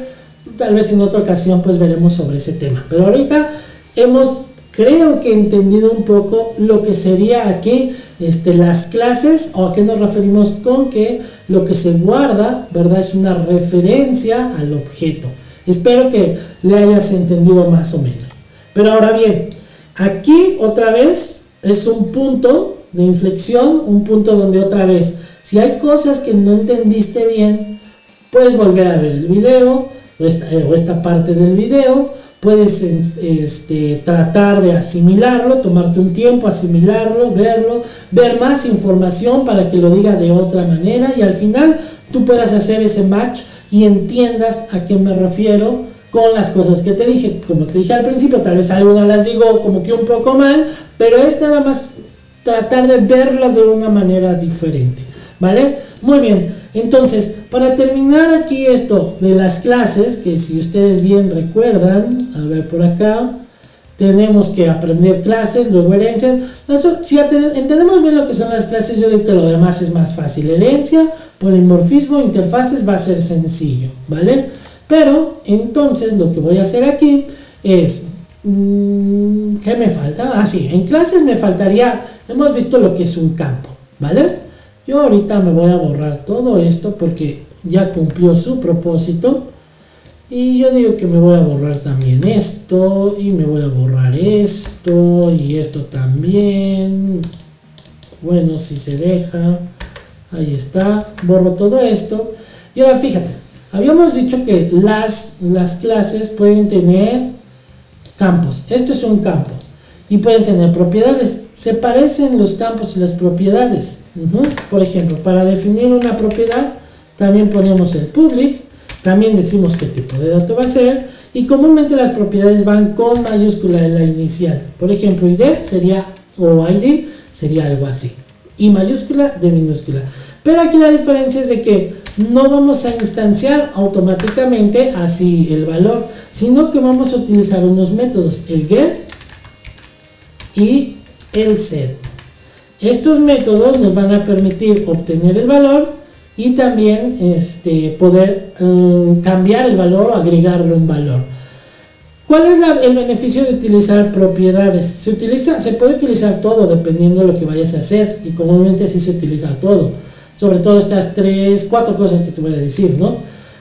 tal vez en otra ocasión pues veremos sobre ese tema, pero ahorita creo que he entendido un poco lo que sería aquí las clases, o a qué nos referimos con que lo que se guarda, ¿verdad? Es una referencia al objeto. Espero que le hayas entendido más o menos. Pero ahora bien, aquí otra vez es un punto de inflexión, un punto donde otra vez, si hay cosas que no entendiste bien, puedes volver a ver el video o esta parte del video. Puedes tratar de asimilarlo, tomarte un tiempo, asimilarlo, verlo, ver más información para que lo diga de otra manera y al final tú puedas hacer ese match y entiendas a qué me refiero con las cosas que te dije. Como te dije al principio, tal vez algunas las digo como que un poco mal, pero es nada más tratar de verla de una manera diferente, ¿vale? Muy bien. Entonces, para terminar aquí esto de las clases, que si ustedes bien recuerdan, a ver por acá, tenemos que aprender clases, luego herencias. Si entendemos bien lo que son las clases, yo digo que lo demás es más fácil. Herencia, polimorfismo, interfaces, va a ser sencillo, ¿vale? Pero, entonces, lo que voy a hacer aquí es... ¿qué me falta? Sí, en clases me faltaría, hemos visto lo que es un campo, ¿vale? Yo ahorita me voy a borrar todo esto porque ya cumplió su propósito. Y yo digo que me voy a borrar también esto. Y me voy a borrar esto. Y esto también. Bueno, si se deja. Ahí está. Borro todo esto. Y ahora fíjate. Habíamos dicho que las clases pueden tener campos. Esto es un campo. Y pueden tener propiedades. Se parecen los campos y las propiedades. Por ejemplo, para definir una propiedad, también ponemos el public. También decimos qué tipo de dato va a ser. Y comúnmente las propiedades van con mayúscula en la inicial. Por ejemplo, ID sería, o ID sería algo así. Y mayúscula de minúscula. Pero aquí la diferencia es de que no vamos a instanciar automáticamente así el valor, sino que vamos a utilizar unos métodos, el get y el set. Estos métodos nos van a permitir obtener el valor y también poder cambiar el valor o agregarle un valor. ¿Cuál es el beneficio de utilizar propiedades? Se puede utilizar todo dependiendo de lo que vayas a hacer y comúnmente así se utiliza todo. sobre todo estas 4 cosas que te voy a decir, ¿no?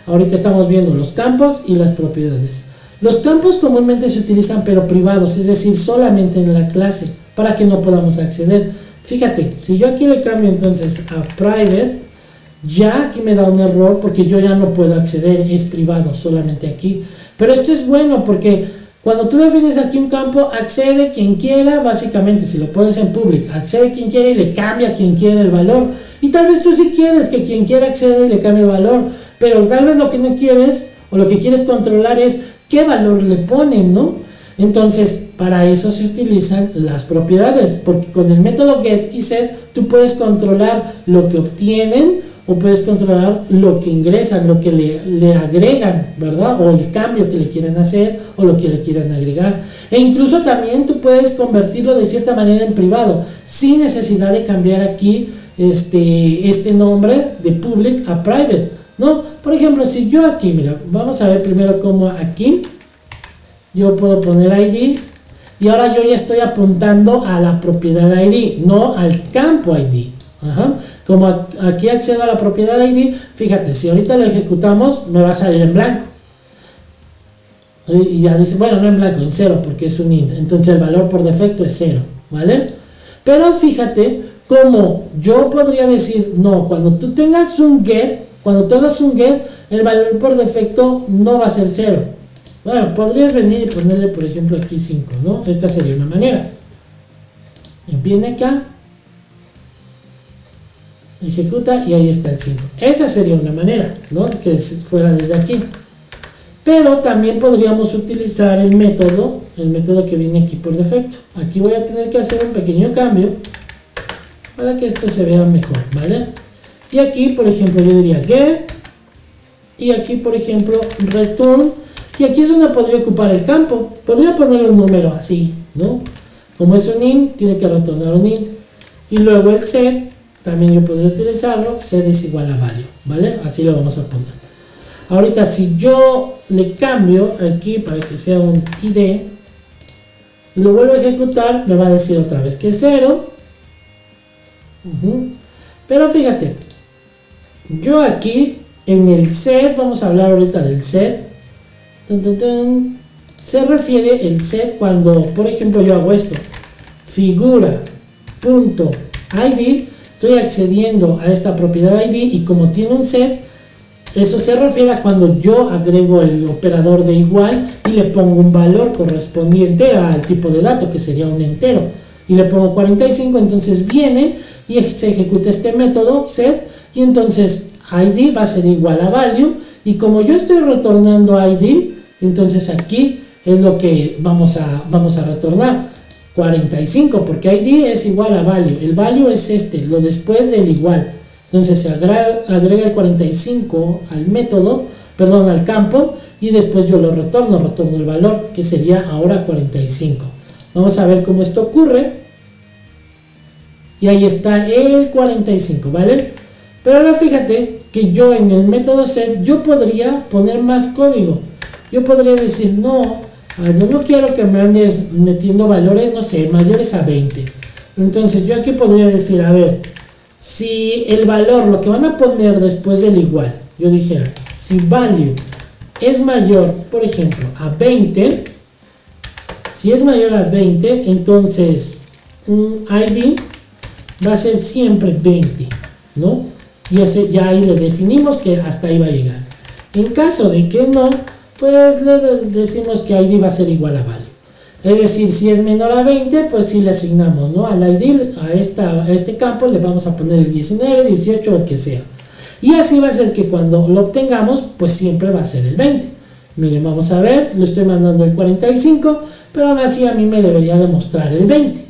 Ahorita estamos viendo los campos y las propiedades. Los campos comúnmente se utilizan pero privados, es decir, solamente en la clase, para que no podamos acceder. Fíjate, si yo aquí le cambio entonces a private, ya aquí me da un error porque yo ya no puedo acceder, es privado solamente aquí. Pero esto es bueno porque cuando tú defines aquí un campo, accede quien quiera, básicamente, si lo pones en public, accede quien quiera y le cambia a quien quiera el valor. Y tal vez tú sí quieres que quien quiera acceda y le cambie el valor, pero tal vez lo que no quieres o lo que quieres controlar es qué valor le ponen, ¿no? Entonces, para eso se utilizan las propiedades, porque con el método get y set tú puedes controlar lo que obtienen o puedes controlar lo que ingresan, lo que le agregan, ¿verdad? O el cambio que le quieren hacer o lo que le quieran agregar. E incluso también tú puedes convertirlo de cierta manera en privado, sin necesidad de cambiar aquí este nombre de public a private, ¿no? Por ejemplo, si yo aquí, mira, vamos a ver primero cómo aquí yo puedo poner ID y ahora yo ya estoy apuntando a la propiedad ID, no al campo ID. Ajá. Como aquí accedo a la propiedad ID, fíjate, si ahorita lo ejecutamos me va a salir en blanco y ya dice, bueno, no en blanco, en 0 porque es un int, entonces el valor por defecto es 0, ¿vale? Pero fíjate como yo podría decir, no, cuando tú tengas un get, cuando tú hagas un get, el valor por defecto no va a ser 0. Bueno, podrías venir y ponerle, por ejemplo, aquí 5, ¿no? Esta sería una manera. Y viene acá, ejecuta y ahí está el 5. Esa sería una manera, ¿no? Que fuera desde aquí. Pero también podríamos utilizar el método que viene aquí por defecto. Aquí voy a tener que hacer un pequeño cambio para que esto se vea mejor, ¿vale? Y aquí, por ejemplo, yo diría get, y aquí, por ejemplo, return. Y aquí es donde podría ocupar el campo. Podría poner un número así, ¿no? Como es un int, tiene que retornar un int. Y luego el set, también yo podría utilizarlo, set es igual a value, ¿vale? Así lo vamos a poner. Ahorita, si yo le cambio aquí para que sea un id, y lo vuelvo a ejecutar, me va a decir otra vez que es 0. Pero fíjate, yo aquí, en el set, vamos a hablar ahorita del set. Se refiere el set cuando, por ejemplo, yo hago esto, figura.id, estoy accediendo a esta propiedad ID y como tiene un set, eso se refiere a cuando yo agrego el operador de igual y le pongo un valor correspondiente al tipo de dato, que sería un entero, y le pongo 45, entonces viene y se ejecuta este método set y entonces ID va a ser igual a value, y como yo estoy retornando ID, entonces aquí es lo que vamos a retornar 45, porque ID es igual a value, el value es lo después del igual, entonces se agrega el 45 al método, perdón, al campo, y después yo lo retorno el valor, que sería ahora 45. Vamos a ver cómo esto ocurre, y ahí está el 45, ¿vale? Pero ahora fíjate que yo en el método set, yo podría poner más código. Yo podría decir, no, yo no quiero que me andes metiendo valores, no sé, mayores a 20. Entonces yo aquí podría decir, a ver, si el valor, lo que van a poner después del igual, yo dijera, si value es mayor, por ejemplo, a 20, si es mayor a 20, entonces ID va a ser siempre 20, ¿no? Y ese ya ahí le definimos que hasta ahí va a llegar. En caso de que no, pues le decimos que ID va a ser igual a value. Es decir, si es menor a 20, pues sí le asignamos, ¿no? Al ID, a este campo le vamos a poner el 19, 18 o el que sea. Y así va a ser que cuando lo obtengamos, pues siempre va a ser el 20. Miren, vamos a ver, le estoy mandando el 45, pero aún así a mí me debería demostrar el 20.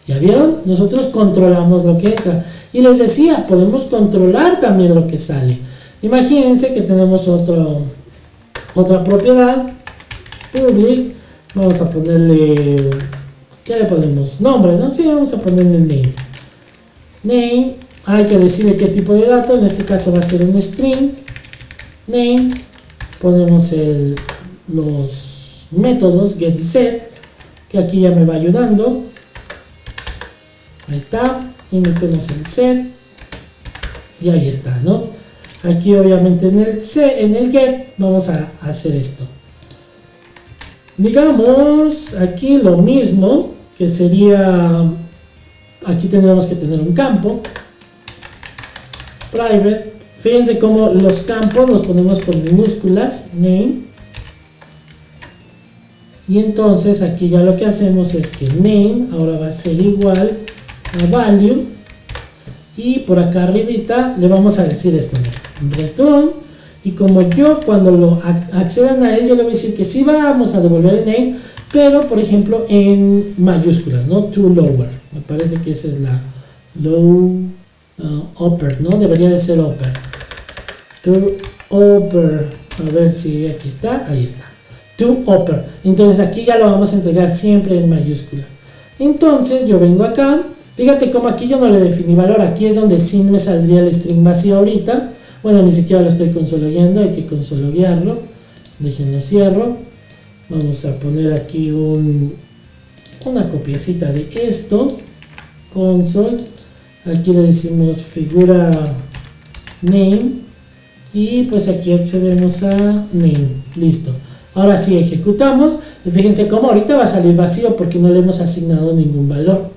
¿Ya vieron? Nosotros controlamos lo que entra. Y les decía, podemos controlar también lo que sale. Imagínense que tenemos otra propiedad, public, vamos a ponerle, ¿qué le ponemos? Nombre, ¿no? Sí, vamos a ponerle name. Name, hay que decirle qué tipo de dato, en este caso va a ser un string. Name, ponemos los métodos get y set, que aquí ya me va ayudando. Ahí está, y metemos el set, y ahí está, ¿no? Aquí obviamente en el get vamos a hacer esto. Digamos aquí lo mismo, que sería, aquí tendríamos que tener un campo private. Fíjense cómo los campos los ponemos con minúsculas, name, y entonces aquí ya lo que hacemos es que name ahora va a ser igual a value, y por acá arribita le vamos a decir esto, return, y como yo cuando lo accedan a él yo le voy a decir que sí vamos a devolver el name, pero por ejemplo en mayúsculas, ¿no? To lower, me parece que esa es la low upper, ¿no? Debería de ser upper, to upper, a ver si aquí está, ahí está, to upper. Entonces aquí ya lo vamos a entregar siempre en mayúscula. Entonces yo vengo acá, fíjate como aquí yo no le definí valor, aquí es donde sí me saldría el string vacío ahorita. Bueno, ni siquiera lo estoy consologueando, hay que consologuearlo. Déjenlo cierro. Vamos a poner aquí una copiecita de esto. Console. Aquí le decimos figura name. Y pues aquí accedemos a name. Listo. Ahora sí ejecutamos. Y fíjense cómo ahorita va a salir vacío porque no le hemos asignado ningún valor.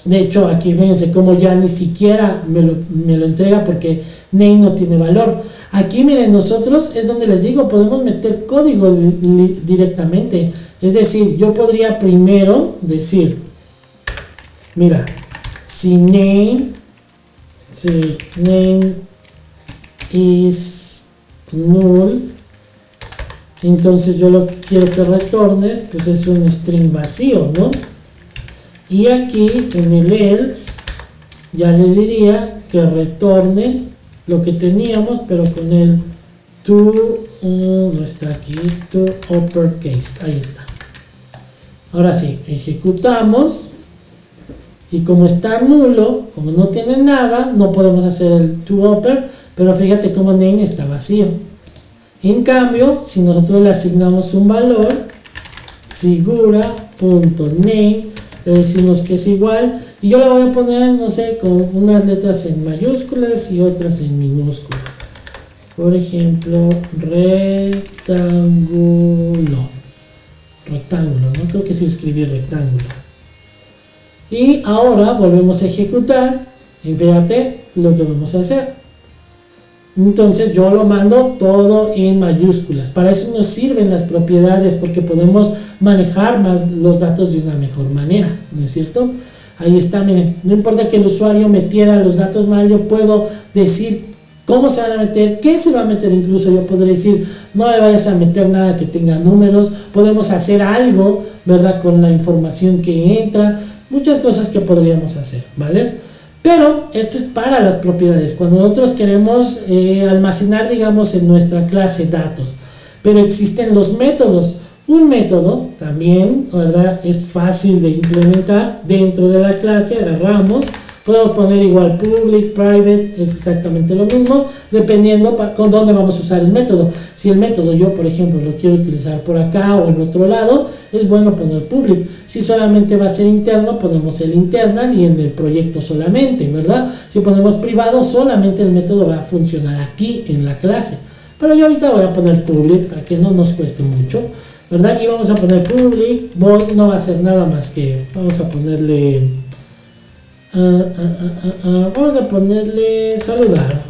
De hecho, aquí fíjense cómo ya ni siquiera me lo entrega porque name no tiene valor. Aquí miren, nosotros es donde les digo, podemos meter código directamente. Es decir, yo podría primero decir, mira, si name is null, entonces yo lo que quiero que retornes pues es un string vacío, ¿no? Y aquí en el else ya le diría que retorne lo que teníamos, pero con el to, no está aquí, to uppercase, ahí está. Ahora sí, ejecutamos y como está nulo, como no tiene nada, no podemos hacer el to upper, pero fíjate cómo name está vacío. En cambio, si nosotros le asignamos un valor, figura.name, le decimos que es igual y yo la voy a poner, no sé, con unas letras en mayúsculas y otras en minúsculas. Por ejemplo, rectángulo, no creo que sí escribí rectángulo. Y ahora volvemos a ejecutar y fíjate lo que vamos a hacer. Entonces yo lo mando todo en mayúsculas. Para eso nos sirven las propiedades, porque podemos manejar más los datos de una mejor manera, ¿no es cierto? Ahí está, miren, no importa que el usuario metiera los datos mal, yo puedo decir cómo se van a meter, qué se va a meter. Incluso yo podré decir, no me vayas a meter nada que tenga números. Podemos hacer algo, ¿verdad? Con la información que entra, muchas cosas que podríamos hacer, ¿vale? Pero esto es para las propiedades, cuando nosotros queremos almacenar, digamos, en nuestra clase datos. Pero existen los métodos. Un método también, ¿verdad?, es fácil de implementar dentro de la clase. Agarramos, podemos poner igual public, private, es exactamente lo mismo, dependiendo con dónde vamos a usar el método. Si el método yo, por ejemplo, lo quiero utilizar por acá o en otro lado, es bueno poner public. Si solamente va a ser interno, ponemos el internal y en el proyecto solamente, ¿verdad? Si ponemos privado, solamente el método va a funcionar aquí en la clase. Pero yo ahorita voy a poner public para que no nos cueste mucho, ¿verdad? Y vamos a poner public, void no va a ser nada más que, vamos a ponerle saludar.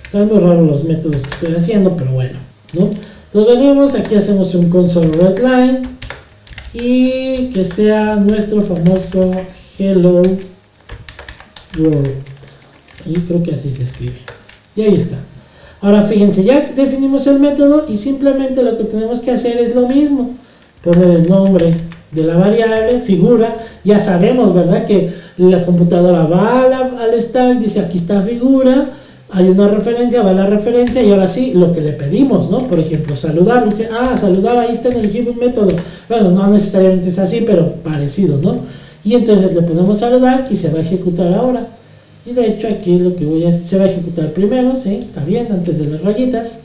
Están muy raros los métodos que estoy haciendo, pero bueno, ¿no? Entonces venimos, aquí hacemos un console readline y que sea nuestro famoso hello world. Y creo que así se escribe. Y ahí está. Ahora fíjense, ya definimos el método y simplemente lo que tenemos que hacer es lo mismo. Poner el nombre de la variable, figura. Ya sabemos, ¿verdad?, que la computadora va al stack, dice aquí está figura, hay una referencia, va a la referencia y ahora sí, lo que le pedimos, ¿no? Por ejemplo, saludar, dice, saludar, ahí está en el given método. Bueno, no necesariamente es así, pero parecido, ¿no? Y entonces le podemos saludar y se va a ejecutar ahora. Y de hecho aquí lo que se va a ejecutar primero, ¿sí? Está bien, antes de las rayitas.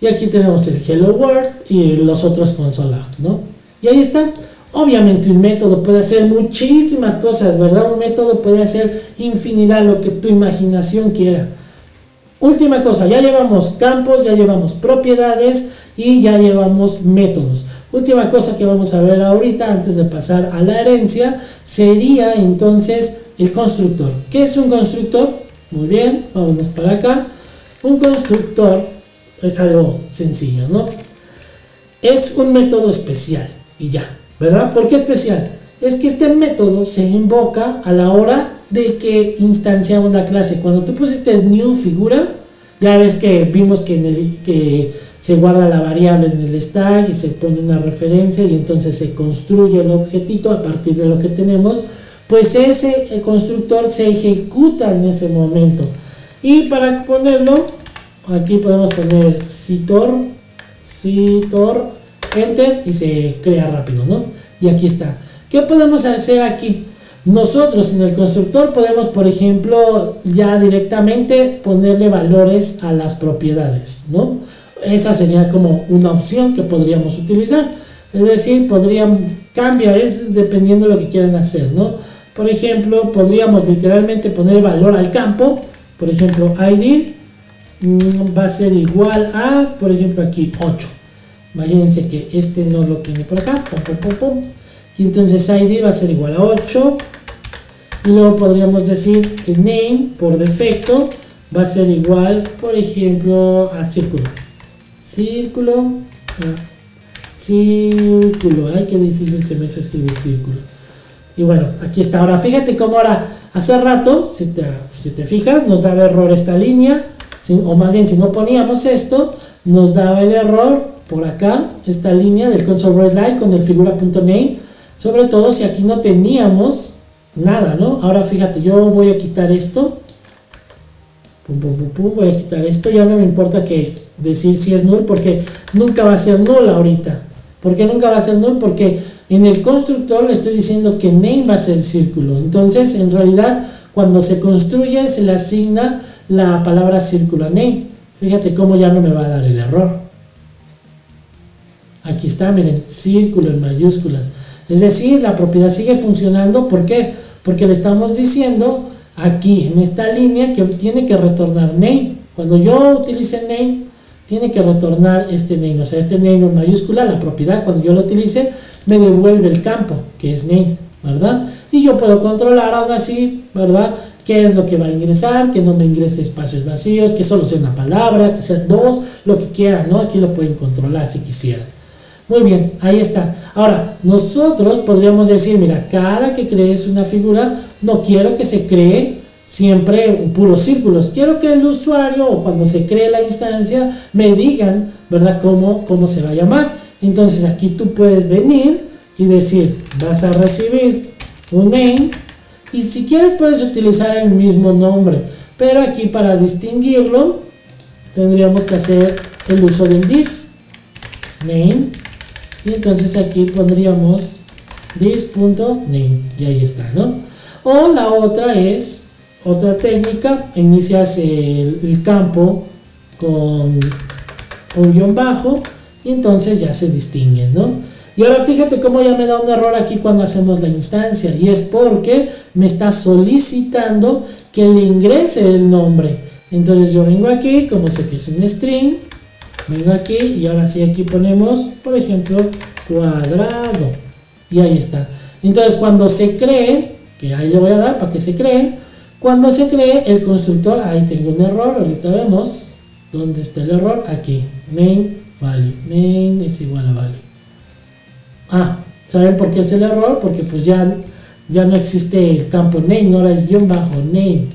Y aquí tenemos el hello world y los otros console.log, ¿no? Y ahí está. Obviamente un método puede hacer muchísimas cosas, ¿verdad? Un método puede hacer infinidad, lo que tu imaginación quiera. Última cosa, ya llevamos campos, ya llevamos propiedades y ya llevamos métodos. Última cosa que vamos a ver ahorita antes de pasar a la herencia sería entonces el constructor. ¿Qué es un constructor? Muy bien, vámonos para acá. Un constructor es algo sencillo, ¿no? Es un método especial y ya, ¿verdad? ¿Por qué especial? Es que este método se invoca a la hora de que instanciamos la clase. Cuando tú pusiste new figura, ya ves que vimos que se guarda la variable en el stack y se pone una referencia y entonces se construye el objetito a partir de lo que tenemos, pues el constructor se ejecuta en ese momento. Y para ponerlo, aquí podemos poner citor, enter y se crea rápido, ¿no? Y aquí está. ¿Qué podemos hacer aquí? Nosotros en el constructor podemos, por ejemplo, ya directamente ponerle valores a las propiedades, ¿no? Esa sería como una opción que podríamos utilizar. Es decir, cambia, es dependiendo de lo que quieran hacer, ¿no? Por ejemplo, podríamos literalmente poner valor al campo. Por ejemplo, ID va a ser igual a, por ejemplo, aquí 8. Imagínense que este no lo tiene por acá. Y entonces ID va a ser igual a 8. Y luego podríamos decir que name por defecto va a ser igual, por ejemplo, a círculo. Círculo. Ay, qué difícil se me hizo escribir círculo. Y bueno, aquí está. Ahora fíjate cómo ahora, hace rato, si te fijas, nos daba error esta línea. O más bien, si no poníamos esto, nos daba el error por acá, esta línea del console.writeLine con el figura.name. Sobre todo si aquí no teníamos nada, ¿no? Ahora fíjate, yo voy a quitar esto. Voy a quitar esto. Ya no me importa que decir si es null, porque nunca va a ser null ahorita. ¿Por qué nunca va a ser null? Porque en el constructor le estoy diciendo que name va a ser círculo. Entonces, en realidad, cuando se construye, se le asigna la palabra círculo a name. Fíjate cómo ya no me va a dar el error. Aquí está, miren, círculo en mayúsculas. Es decir, la propiedad sigue funcionando. ¿Por qué? Porque le estamos diciendo aquí en esta línea que tiene que retornar name. Cuando yo utilice name, tiene que retornar este name. O sea, este name en mayúscula, la propiedad, cuando yo lo utilice, me devuelve el campo, que es name, ¿verdad? Y yo puedo controlar aún así, ¿verdad? Qué es lo que va a ingresar, que no me ingrese espacios vacíos, que solo sea una palabra, que sea dos, lo que quieran, ¿no? Aquí lo pueden controlar si quisieran. Muy bien, ahí está. Ahora, nosotros podríamos decir, mira, cada que crees una figura, no quiero que se cree siempre puros círculos. Quiero que el usuario, o cuando se cree la instancia, me digan, ¿verdad?, cómo se va a llamar. Entonces, aquí tú puedes venir y decir, vas a recibir un name, y si quieres puedes utilizar el mismo nombre, pero aquí para distinguirlo, tendríamos que hacer el uso del this, name. Y entonces aquí pondríamos this.name y ahí está, ¿no? O la otra es, otra técnica, inicias el campo con un guión bajo y entonces ya se distingue, ¿no? Y ahora fíjate cómo ya me da un error aquí cuando hacemos la instancia, y es porque me está solicitando que le ingrese el nombre. Entonces yo vengo aquí, como sé que es un string, vengo aquí y ahora sí aquí ponemos, por ejemplo, cuadrado. Y ahí está. Entonces cuando se cree, que ahí le voy a dar para que se cree, cuando se cree el constructor, ahí tengo un error, ahorita vemos dónde está el error, aquí, name, value, name es igual a value. ¿Saben por qué es el error? Porque pues ya no existe el campo name, ahora es guión bajo name.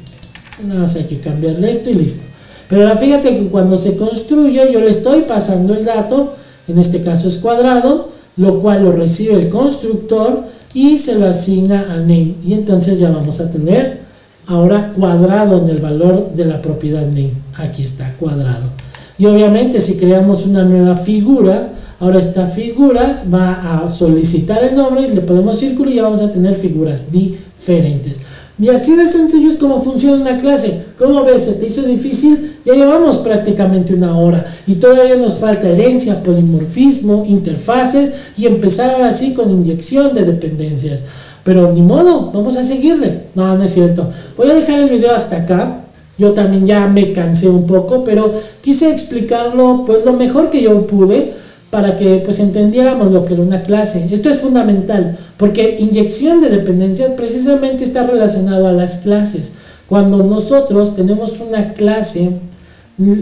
Nada más hay que cambiarle esto y listo. Pero ahora fíjate que cuando se construye yo le estoy pasando el dato, en este caso es cuadrado, lo cual lo recibe el constructor y se lo asigna a name. Y entonces ya vamos a tener ahora cuadrado en el valor de la propiedad name. Aquí está, cuadrado. Y obviamente si creamos una nueva figura, ahora esta figura va a solicitar el nombre y le ponemos círculo y ya vamos a tener figuras diferentes. Y así de sencillo es como funciona una clase. ¿Cómo ves? ¿Se te hizo difícil? Ya llevamos prácticamente 1 hora y todavía nos falta herencia, polimorfismo, interfaces y empezar ahora sí con inyección de dependencias. Pero ni modo, vamos a seguirle. No, no es cierto. Voy a dejar el video hasta acá. Yo también ya me cansé un poco, pero quise explicarlo pues lo mejor que yo pude para que pues entendiéramos lo que era una clase. Esto es fundamental, porque inyección de dependencias precisamente está relacionado a las clases. Cuando nosotros tenemos una clase,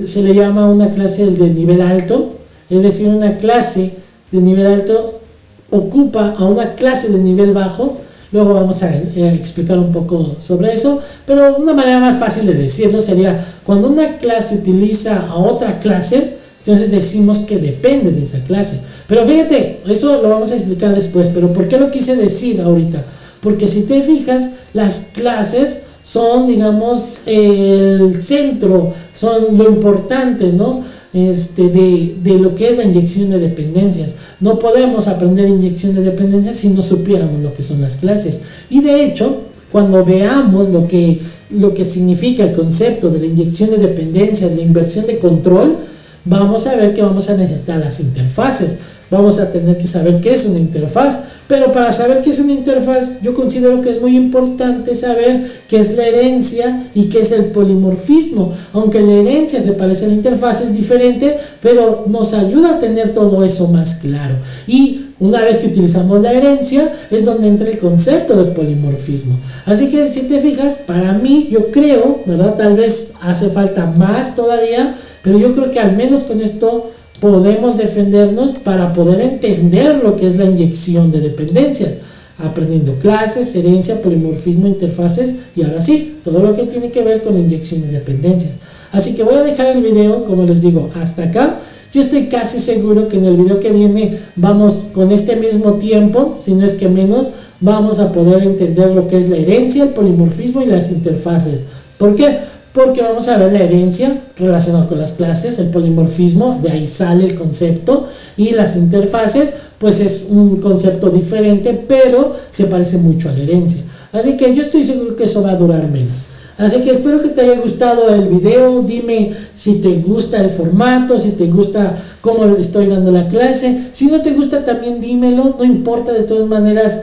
se le llama una clase de nivel alto, es decir, una clase de nivel alto ocupa a una clase de nivel bajo. Luego vamos a explicar un poco sobre eso, pero una manera más fácil de decirlo sería cuando una clase utiliza a otra clase, entonces decimos que depende de esa clase. Pero fíjate, eso lo vamos a explicar después, pero ¿por qué lo quise decir ahorita? Porque si te fijas, las clases son, digamos, el centro, son lo importante, ¿no? De lo que es la inyección de dependencias. No podemos aprender inyección de dependencias si no supiéramos lo que son las clases. Y de hecho, cuando veamos lo que significa el concepto de la inyección de dependencias, la inversión de control, vamos a ver que vamos a necesitar las interfaces. Vamos a tener que saber qué es una interfaz, pero para saber qué es una interfaz, yo considero que es muy importante saber qué es la herencia y qué es el polimorfismo. Aunque la herencia se parece a la interfaz, es diferente, pero nos ayuda a tener todo eso más claro. Y una vez que utilizamos la herencia, es donde entra el concepto del polimorfismo. Así que si te fijas, para mí, yo creo, ¿verdad? Tal vez hace falta más todavía, pero yo creo que al menos con esto podemos defendernos para poder entender lo que es la inyección de dependencias, aprendiendo clases, herencia, polimorfismo, interfaces y ahora sí, todo lo que tiene que ver con la inyección de dependencias. Así que voy a dejar el video, como les digo, hasta acá. Yo estoy casi seguro que en el video que viene vamos con este mismo tiempo, si no es que menos, vamos a poder entender lo que es la herencia, el polimorfismo y las interfaces. ¿Por qué? Porque vamos a ver la herencia relacionada con las clases, el polimorfismo, de ahí sale el concepto, y las interfaces, pues es un concepto diferente, pero se parece mucho a la herencia. Así que yo estoy seguro que eso va a durar menos. Así que espero que te haya gustado el video. Dime si te gusta el formato, si te gusta cómo estoy dando la clase. Si no te gusta también dímelo, no importa, de todas maneras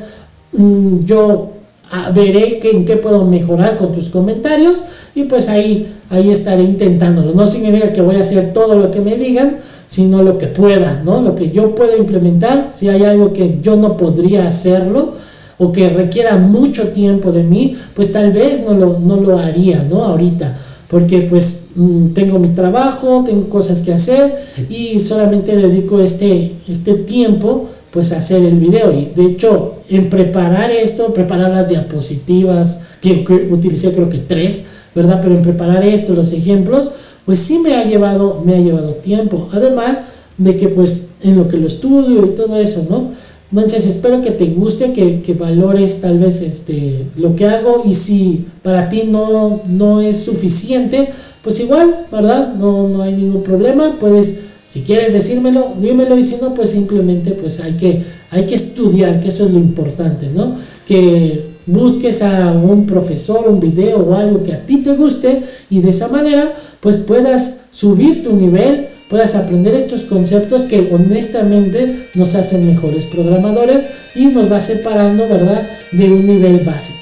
yo veré en qué puedo mejorar con tus comentarios y pues ahí estaré intentándolo. No significa que voy a hacer todo lo que me digan, sino lo que pueda, ¿no? Lo que yo pueda implementar. Si hay algo que yo no podría hacerlo o que requiera mucho tiempo de mí, pues tal vez no lo haría, ¿no? Ahorita, porque pues tengo mi trabajo, tengo cosas que hacer y solamente dedico este tiempo pues a hacer el video. Y de hecho en preparar las diapositivas, que utilicé creo que 3, ¿verdad? Pero en preparar los ejemplos, pues sí me ha llevado tiempo, además de que pues en lo que lo estudio y todo eso, ¿no? Entonces espero que te guste, que valores tal vez lo que hago, y si para ti no es suficiente, pues igual, ¿verdad? No hay ningún problema, puedes, si quieres decírmelo, dímelo, y si no, pues simplemente pues hay que estudiar, que eso es lo importante, ¿no? Que busques a un profesor, un video o algo que a ti te guste, y de esa manera pues puedas subir tu nivel, puedas aprender estos conceptos que honestamente nos hacen mejores programadores y nos va separando, ¿verdad?, de un nivel básico.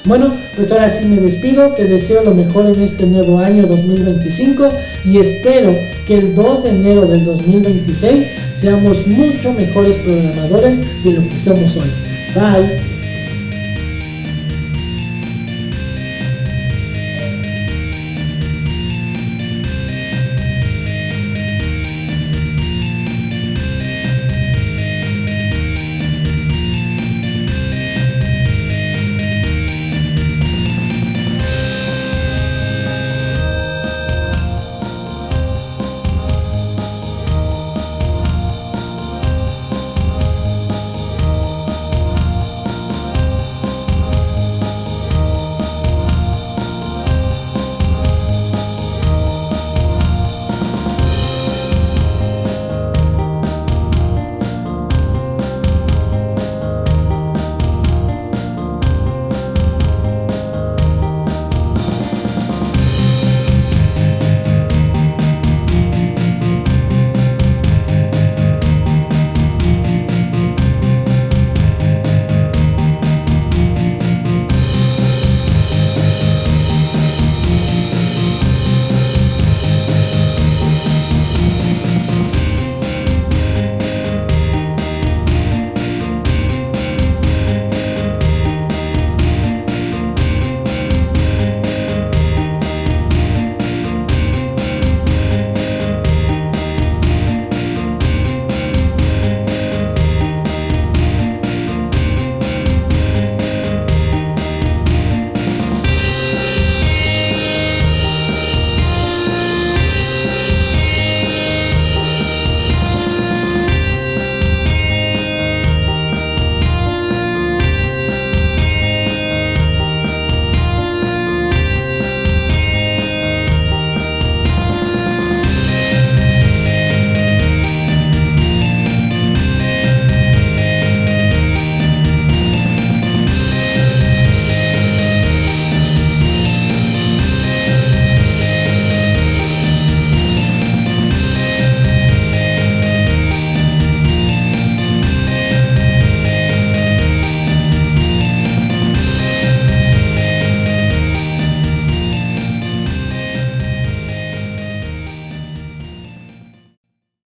Bueno, pues ahora sí me despido, te deseo lo mejor en este nuevo año 2025 y espero que el 2 de enero del 2026 seamos mucho mejores programadores de lo que somos hoy. Bye.